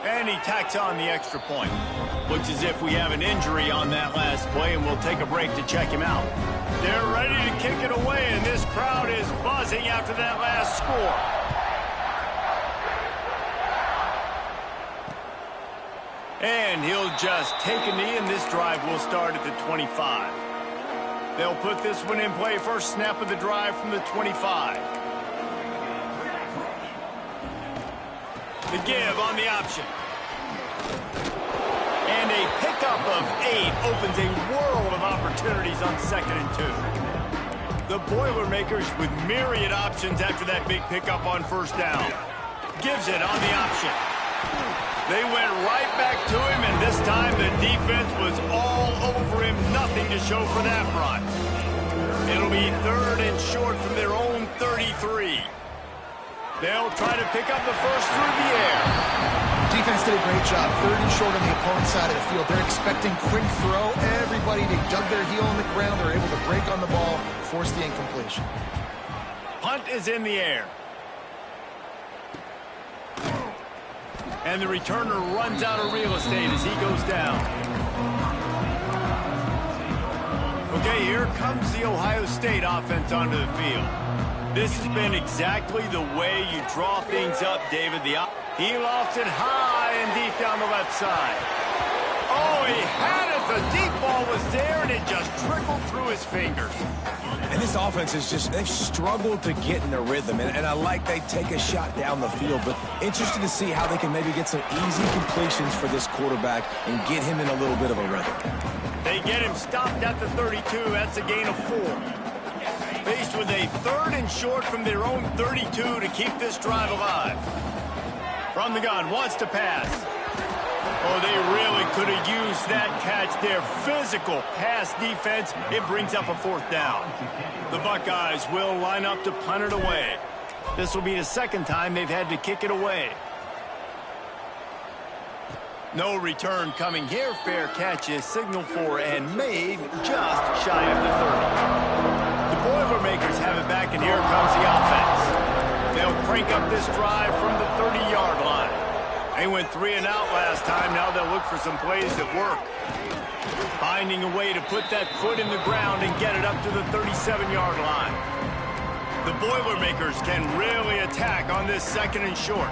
And he tacks on the extra point. Looks as if we have an injury on that last play, and we'll take a break to check him out. They're ready to kick it away, and this crowd is buzzing after that last score. And he'll just take a knee, and this drive will start at the 25. They'll put this one in play. First snap of the drive from the 25. The give on the option. And a pickup of 8 opens a world of opportunities on 2nd and 2. The Boilermakers with myriad options after that big pickup on first down. Gives it on the option. They went right back to him, and this time the defense was all over him. Nothing to show for that run. It'll be 3rd and short from their own 33. They'll try to pick up the first through the air.
Defense did a great job. 3rd and short on the opponent's side of the field. They're expecting quick throw. Everybody, they dug their heel on the ground. They're able to break on the ball, force the incompletion.
Punt is in the air. And the returner runs out of real estate as he goes down. Okay, here comes the Ohio State offense onto the field. This has been exactly the way you draw things up, David. He lost it high and deep down the left side. Oh, he had it. The deep ball was there, and it just trickled through his fingers.
And this offense is just, they've struggled to get in a rhythm. And I like they take a shot down the field, but interested to see how they can maybe get some easy completions for this quarterback and get him in a little bit of a rhythm.
They get him stopped at the 32. That's a gain of 4. Faced with a 3rd and short from their own 32 to keep this drive alive. From the gun, wants to pass. Oh, they really could have used that catch there. Physical pass defense. It brings up a 4th down. The Buckeyes will line up to punt it away. This will be the 2nd time they've had to kick it away. No return coming here. Fair catch is signaled for and made just shy of the 30. The Boilermakers have it back, and here comes the offense. They'll crank up this drive from the 30-yard line. They went 3 and out last time. Now they'll look for some plays that work. Finding a way to put that foot in the ground and get it up to the 37-yard line. The Boilermakers can really attack on this 2nd and short.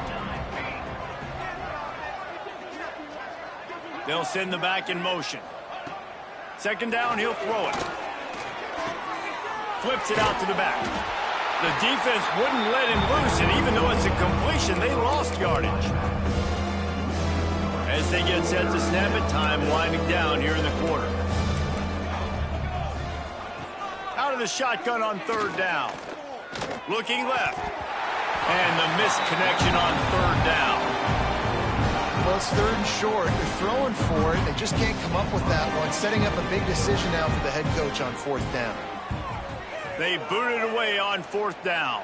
They'll send the back in motion. 2nd down, he'll throw it. Flips it out to the back. The defense wouldn't let him loose, and even though it's a completion, they lost yardage. As they get set to snap it, time winding down here in the quarter. Out of the shotgun on 3rd down. Looking left. And the missed connection on 3rd down.
Well, it's 3rd and short. They're throwing for it. They just can't come up with that one. Setting up a big decision now for the head coach on 4th down.
They boot it away on 4th down.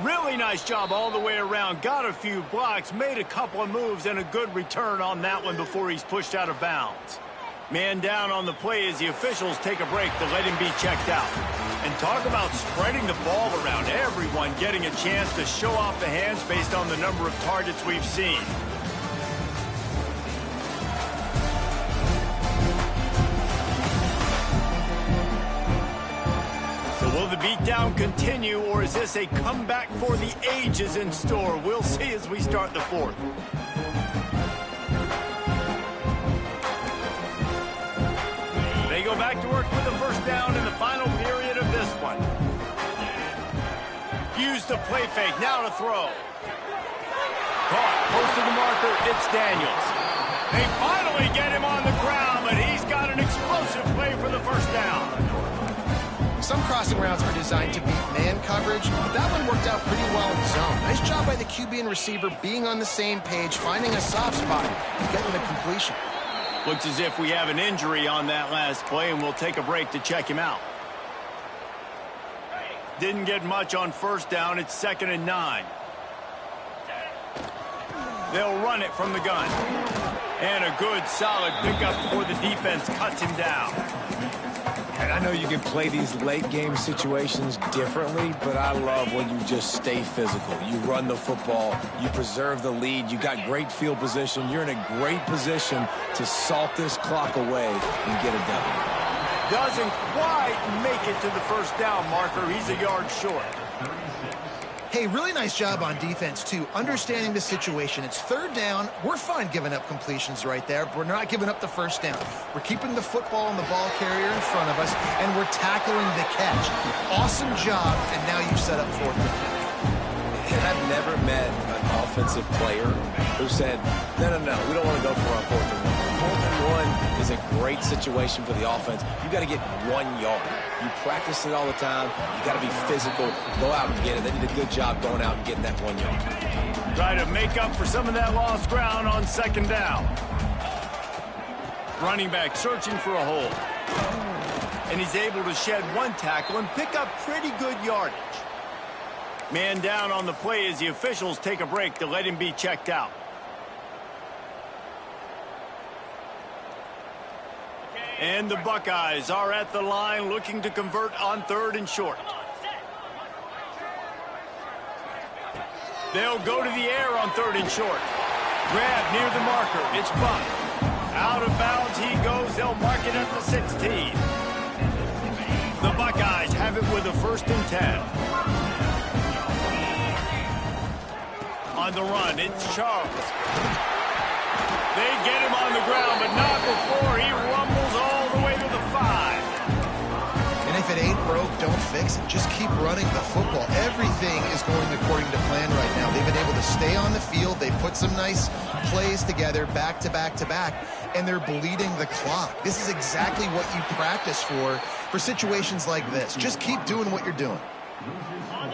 Really nice job all the way around. Got a few blocks, made a couple of moves, and a good return on that one before he's pushed out of bounds. Man down on the play as the officials take a break to let him be checked out. And talk about spreading the ball around. Everyone getting a chance to show off the hands based on the number of targets we've seen. Will the beatdown continue, or is this a comeback for the ages in store? We'll see as we start the fourth. They go back to work with the first down in the final period of this one. Use the play fake, now to throw. Caught, close to the marker, it's Daniels. They finally get him on the ground, but he's got an explosive play for the first down.
Some crossing routes are designed to beat man coverage, but that one worked out pretty well in zone. Nice job by the QB and receiver being on the same page, finding a soft spot, and getting the completion.
Looks as if we have an injury on that last play, and we'll take a break to check him out. Didn't get much on first down. It's 2nd and 9. They'll run it from the gun. And a good, solid pickup before the defense cuts him down.
And I know you can play these late-game situations differently, but I love when you just stay physical. You run the football, you preserve the lead, you got great field position, you're in a great position to salt this clock away and get it done.
Doesn't quite make it to the first down marker. He's a yard short.
Hey, really nice job on defense, too, understanding the situation. It's 3rd down. We're fine giving up completions right there, but we're not giving up the first down. We're keeping the football and the ball carrier in front of us, and we're tackling the catch. Awesome job, and now you've set up 4th down.
And I've never met an offensive player who said, no, we don't want to go for our 4th and 1. 4th and 1 is a great situation for the offense. You got to get 1 yard. You practice it all the time. You got to be physical. Go out and get it. They did a good job going out and getting that 1 yard.
Try to make up for some of that lost ground on 2nd down. Running back searching for a hole. And he's able to shed 1 tackle and pick up pretty good yardage. Man down on the play as the officials take a break to let him be checked out. And the Buckeyes are at the line looking to convert on 3rd and short. They'll go to the air on 3rd and short. Grab near the marker. It's Buck. Out of bounds he goes. They'll mark it at the 16. The Buckeyes have it with a 1st and 10. On the run, it's Charles. They get him on the ground, but not before he rumbles all the way to the 5.
And if it ain't broke, don't fix it. Just keep running the football. Everything is going according to plan right now. They've been able to stay on the field. They put some nice plays together back to back to back, and they're bleeding the clock. This is exactly what you practice for situations like this. Just keep doing what you're doing.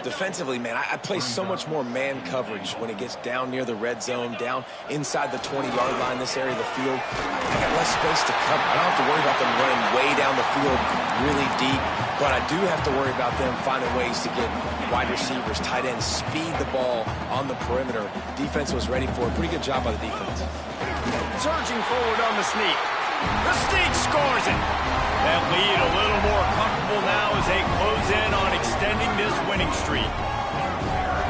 Defensively, man, I play so much more man coverage when it gets down near the red zone, down inside the 20-yard line, this area of the field. I got less space to cover. I don't have to worry about them running way down the field really deep, but I do have to worry about them finding ways to get wide receivers, tight ends, speed the ball on the perimeter. Defense was ready for it. Pretty good job by the defense.
Surging forward on the sneak. The sneak scores it. That lead a little more comfortable now as they close in on extending this winning streak.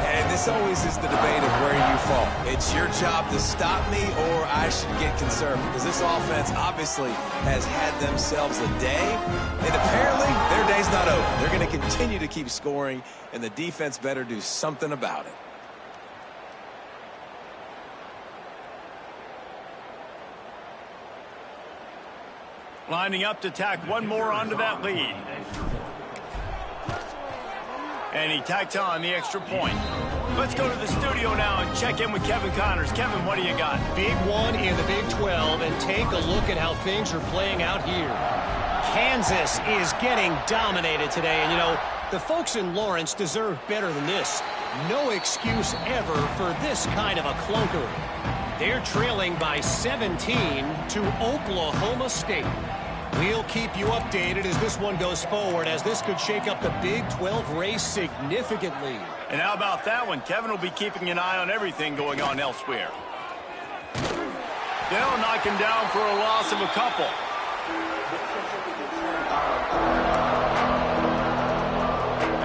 And this always is the debate of where you fall. It's your job to stop me or I should get concerned, because this offense obviously has had themselves a day, and apparently their day's not over. They're going to continue to keep scoring, and the defense better do something about it.
Lining up to tack one more onto that lead. And he tacks on the extra point. Let's go to the studio now and check in with Kevin Connors. Kevin, what do you got?
Big one in the Big 12, and take a look at how things are playing out here. Kansas is getting dominated today, and you know, the folks in Lawrence deserve better than this. No excuse ever for this kind of a clunker. They're trailing by 17 to Oklahoma State. We'll keep you updated as this one goes forward, as this could shake up the Big 12 race significantly.
And how about that one? Kevin will be keeping an eye on everything going on elsewhere. They'll knock him down for a loss of a couple.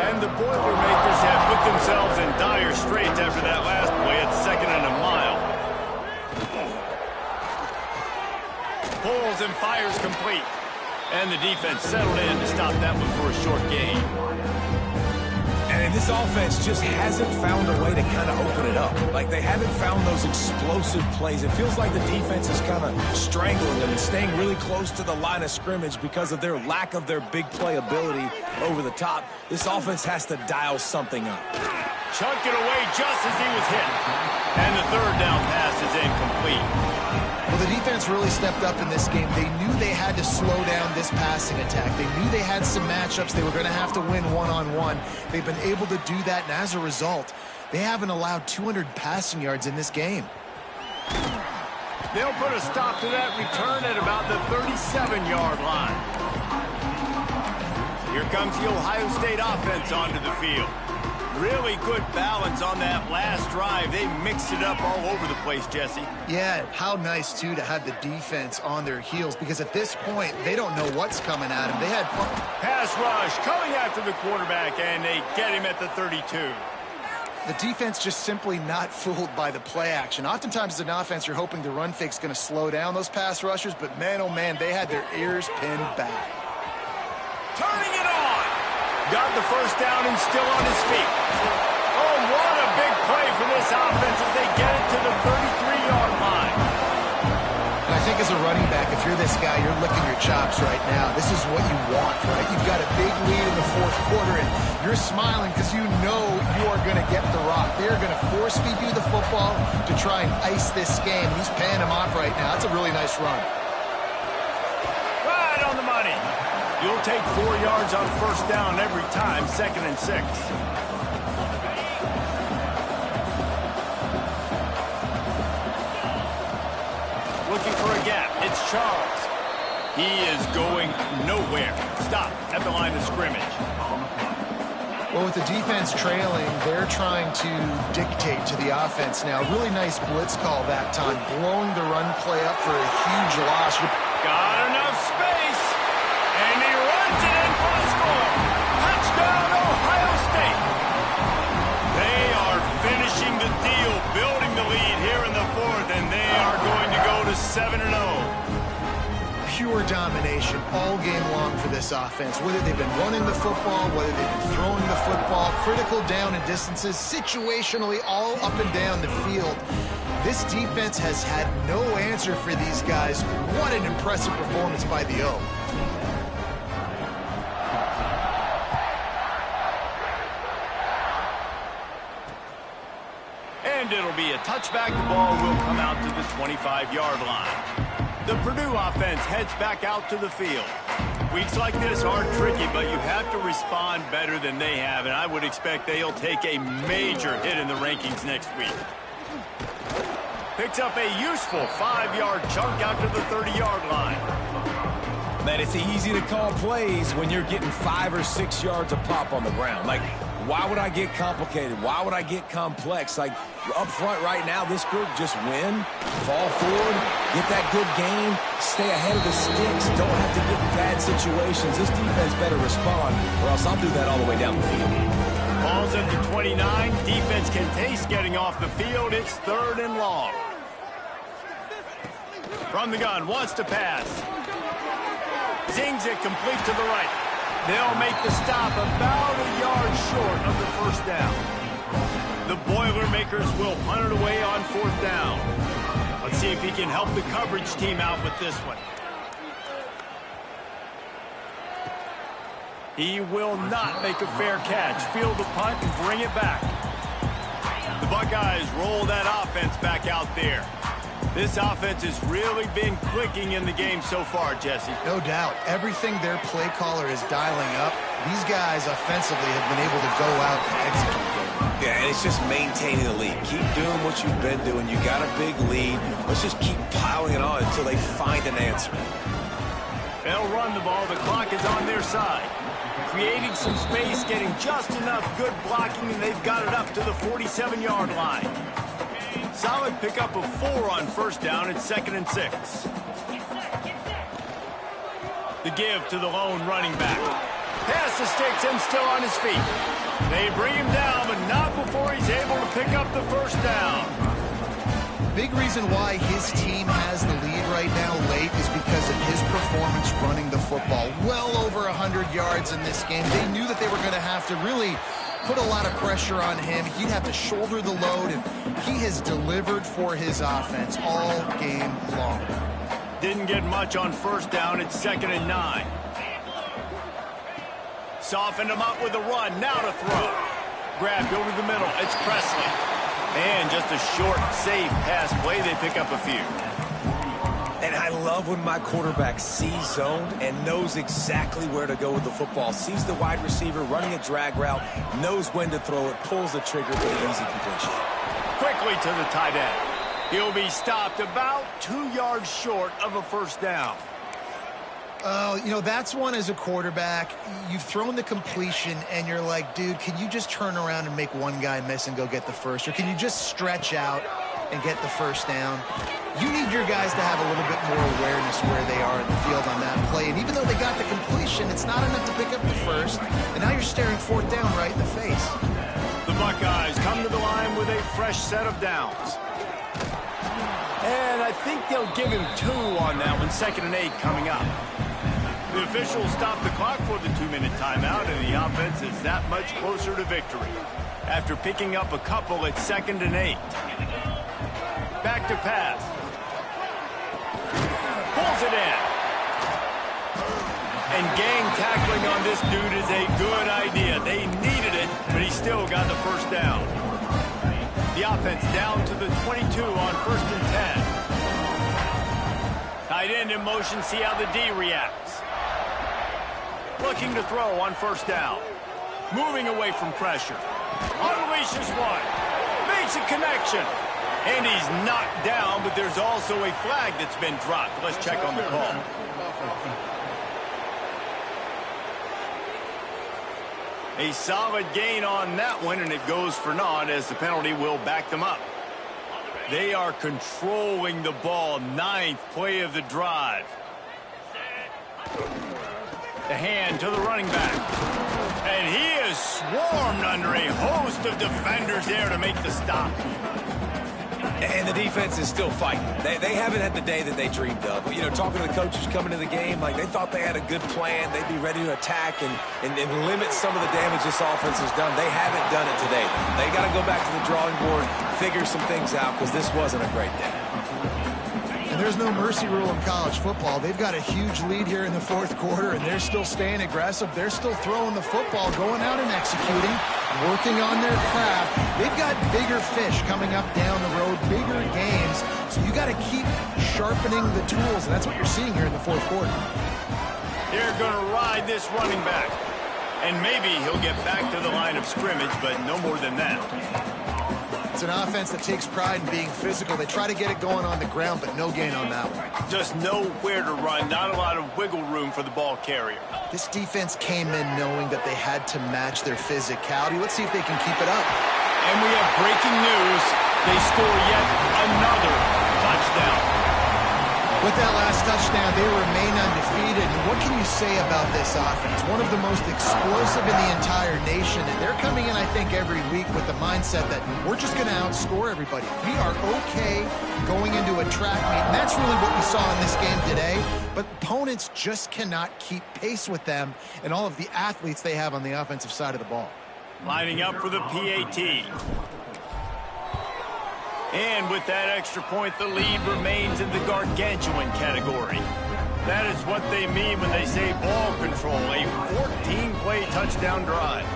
And the Boilermakers have put themselves in dire straits after that last play at 2nd and a mile. Pulls and fires complete. And the defense settled in to stop that one for a short gain.
And this offense just hasn't found a way to kind of open it up. Like, they haven't found those explosive plays. It feels like the defense is kind of strangling them and staying really close to the line of scrimmage because of their lack of their big play ability over the top. This offense has to dial something up.
Chunked it away just as he was hit. And the 3rd down pass is incomplete.
Well, the defense really stepped up in this game. They knew they had to slow down this passing attack. They knew they had some matchups they were going to have to win one-on-one. They've been able to do that, and as a result, they haven't allowed 200 passing yards in this game.
They'll put a stop to that return at about the 37-yard line. Here comes the Ohio State offense onto the field. Really good balance on that last drive. They mixed it up all over the place, Jesse.
Yeah, how nice, too, to have the defense on their heels, because at this point, they don't know what's coming at them. They had
pass rush coming after the quarterback, and they get him at the 32.
The defense just simply not fooled by the play action. Oftentimes, as an offense, you're hoping the run fake's going to slow down those pass rushers, but man, oh man, they had their ears pinned back.
Turning it on. Got the first down and still on his feet. Oh, what a big play for this offense as they get it to the 33-yard line.
And I think as a running back, if you're this guy, you're licking your chops right now. This is what you want, right? You've got a big lead in the 4th quarter, and you're smiling because you know you are going to get the rock. They're going to force-feed you the football to try and ice this game. He's paying him off right now. That's a really nice run.
Right on the money. You'll take 4 yards on 1st down every time, 2nd and 6. Looking for a gap. It's Charles. He is going nowhere. Stop at the line of scrimmage.
Well, with the defense trailing, they're trying to dictate to the offense now. Really nice blitz call that time, blowing the run play up for a huge loss.
Got enough space. And he runs it in for a score. Touchdown, Ohio State. They are finishing the deal, building the lead here in the 4th, and they are going to go to 7-0.
Pure domination all game long for this offense. Whether they've been running the football, whether they've been throwing the football, critical down and distances, situationally all up and down the field. This defense has had no answer for these guys. What an impressive performance by the O.
And it'll be a touchback. The ball will come out to the 25-yard line. The Purdue offense heads back out to the field. Weeks like this are tricky, but you have to respond better than they have, and I would expect they'll take a major hit in the rankings next week. Picks up a useful 5-yard chunk out to the 30-yard line.
Man, it's easy to call plays when you're getting 5 or 6 yards a pop on the ground. Like, why would I get complicated? Why would I get complex? Like, up front right now, this group just win, fall forward, get that good gain, stay ahead of the sticks, don't have to get in bad situations. This defense better respond, or else I'll do that all the way down the field.
Ball's at the 29. Defense can taste getting off the field. It's 3rd and long. From the gun, wants to pass. Zings it complete to the right. They'll make the stop about a yard short of the 1st down. The Boilermakers will punt it away on 4th down. Let's see if he can help the coverage team out with this one. He will not make a fair catch. Field the punt and bring it back. The Buckeyes roll that offense back out there. This offense has really been clicking in the game so far, Jesse.
No doubt. Everything their play caller is dialing up, these guys offensively have been able to go out and execute.
Yeah, and it's just maintaining the lead. Keep doing what you've been doing. You got a big lead. Let's just keep piling it on until they find an answer.
They'll run the ball. The clock is on their side. Creating some space, getting just enough good blocking, and they've got it up to the 47-yard line. Solid pickup of 4 on first down. It's 2nd and 6. The give to the lone running back. Pass the sticks and still on his feet. They bring him down, but not before he's able to pick up the first down.
Big reason why his team has the lead right now late is because of his performance running the football. Well over 100 yards in this game. They knew that they were going to have to really put a lot of pressure on him. He'd have to shoulder the load, and he has delivered for his offense all game long.
Didn't get much on first down. It's 2nd and 9. Softened him up with a run. Now to throw. Grabbed over the middle. It's Presley. And just a short, safe pass play. They pick up a few.
And I love when my quarterback sees zone and knows exactly where to go with the football. Sees the wide receiver running a drag route, knows when to throw it, pulls the trigger for the easy completion.
Quickly to the tight end. He'll be stopped about 2 yards short of a first down.
Oh, you know, that's one as a quarterback. You've thrown the completion, and you're like, dude, can you just turn around and make one guy miss and go get the first? Or can you just stretch out and get the first down? You need your guys to have a little bit more awareness where they are in the field on that play. And even though they got the completion, it's not enough to pick up the first. And now you're staring 4th down right in the face.
The Buckeyes come to the line with a fresh set of downs. And I think they'll give him 2 on that one. 2nd and 8 coming up. The officials stop the clock for the 2-minute timeout, and the offense is that much closer to victory. After picking up a couple, it's 2nd and 8. Back to pass. Pulls it in. And gang tackling on this dude is a good idea. They needed it, but he still got the first down. The offense down to the 22 on 1st and 10. Tight end in motion, see how the D reacts. Looking to throw on first down. Moving away from pressure. Unleashes one. Makes a connection. And he's knocked down, but there's also a flag that's been dropped. Let's check on the call. A solid gain on that one, and it goes for naught as the penalty will back them up. They are controlling the ball. 9th play of the drive. The hand to the running back. And he is swarmed under a host of defenders there to make the stop.
And the defense is still fighting. They haven't had the day that they dreamed of. You know, talking to the coaches coming to the game, like they thought they had a good plan. They'd be ready to attack and limit some of the damage this offense has done. They haven't done it today. They got to go back to the drawing board, figure some things out, because this wasn't a great day.
And there's no mercy rule in college football. They've got a huge lead here in the 4th quarter, and they're still staying aggressive. They're still throwing the football, going out and executing, working on their craft. They've got bigger fish coming up down the road, bigger games. So you got to keep sharpening the tools, and that's what you're seeing here in the 4th quarter.
They're going to ride this running back. And maybe he'll get back to the line of scrimmage, but no more than that.
It's an offense that takes pride in being physical. They try to get it going on the ground, but no gain on that one.
Just nowhere to run. Not a lot of wiggle room for the ball carrier.
This defense came in knowing that they had to match their physicality. Let's see if they can keep it up.
And we have breaking news. They score yet another touchdown.
With that last touchdown, they remain undefeated. And what can you say about this offense? One of the most explosive in the entire nation. And they're coming in, I think, every week with the mindset that we're just going to outscore everybody. We are okay going into a track meet. And that's really what we saw in this game today. But opponents just cannot keep pace with them and all of the athletes they have on the offensive side of the ball.
Lining up for the PAT. And with that extra point, the lead remains in the gargantuan category. That is what they mean when they say ball control, a 14-play touchdown drive.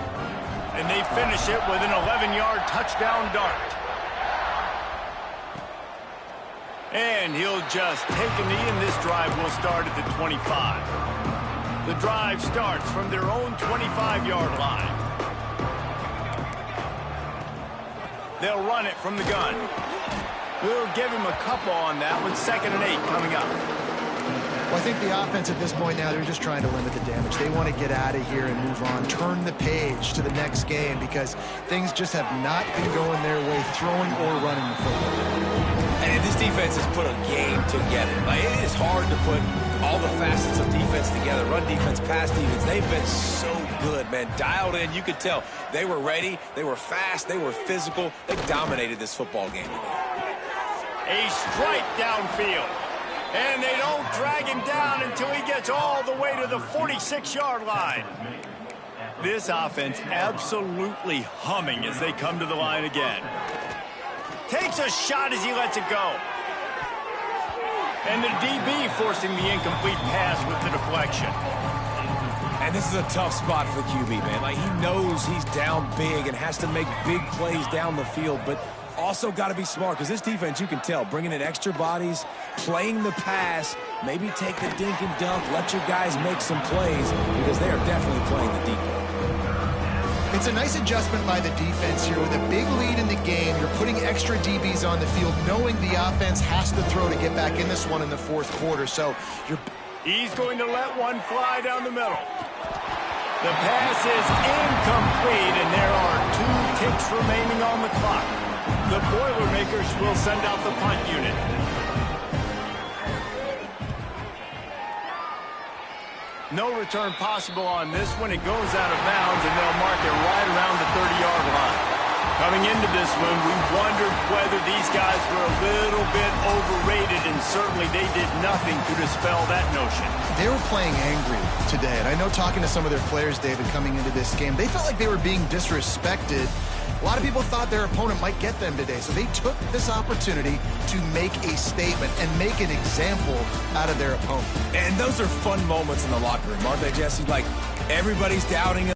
And they finish it with an 11-yard touchdown dart. And he'll just take a knee, and this drive will start at the 25. The drive starts from their own 25-yard line. They'll run it from the gun. We'll give him a couple on that one. 2nd and 8 coming up.
Well, I think the offense at this point now, they're just trying to limit the damage. They want to get out of here and move on, turn the page to the next game because things just have not been going their way, throwing or running the football.
And this defense has put a game together. Like, it is hard to put all the facets of defense together. Run defense, pass defense. They've been so good, man. Dialed in. You could tell they were ready. They were fast. They were physical. They dominated this football game today.
A strike downfield. And they don't drag him down until he gets all the way to the 46-yard line. This offense absolutely humming as they come to the line again. Takes a shot as he lets it go. And the DB forcing the incomplete pass with the deflection.
And this is a tough spot for the QB, man. Like, he knows he's down big and has to make big plays down the field, but also got to be smart because this defense, you can tell, bringing in extra bodies, playing the pass, maybe take the dink and dunk, let your guys make some plays because they are definitely playing the deep ball.
It's a nice adjustment by the defense here. With a big lead in the game, you're putting extra DBs on the field, knowing the offense has to throw to get back in this one in the fourth quarter. So
he's going to let one fly down the middle. The pass is incomplete, and there are 2 ticks remaining on the clock. The Boilermakers will send out the punt unit. No return possible on this one. It goes out of bounds, and they'll mark it right around the 30-yard line. Coming into this one, we wondered whether these guys were a little bit overrated, and certainly they did nothing to dispel that notion.
They were playing angry today, and I know talking to some of their players, David, coming into this game, they felt like they were being disrespected. A lot of people thought their opponent might get them today, so they took this opportunity to make a statement and make an example out of their opponent.
And those are fun moments in the locker room, aren't they, Jesse? Like, everybody's doubting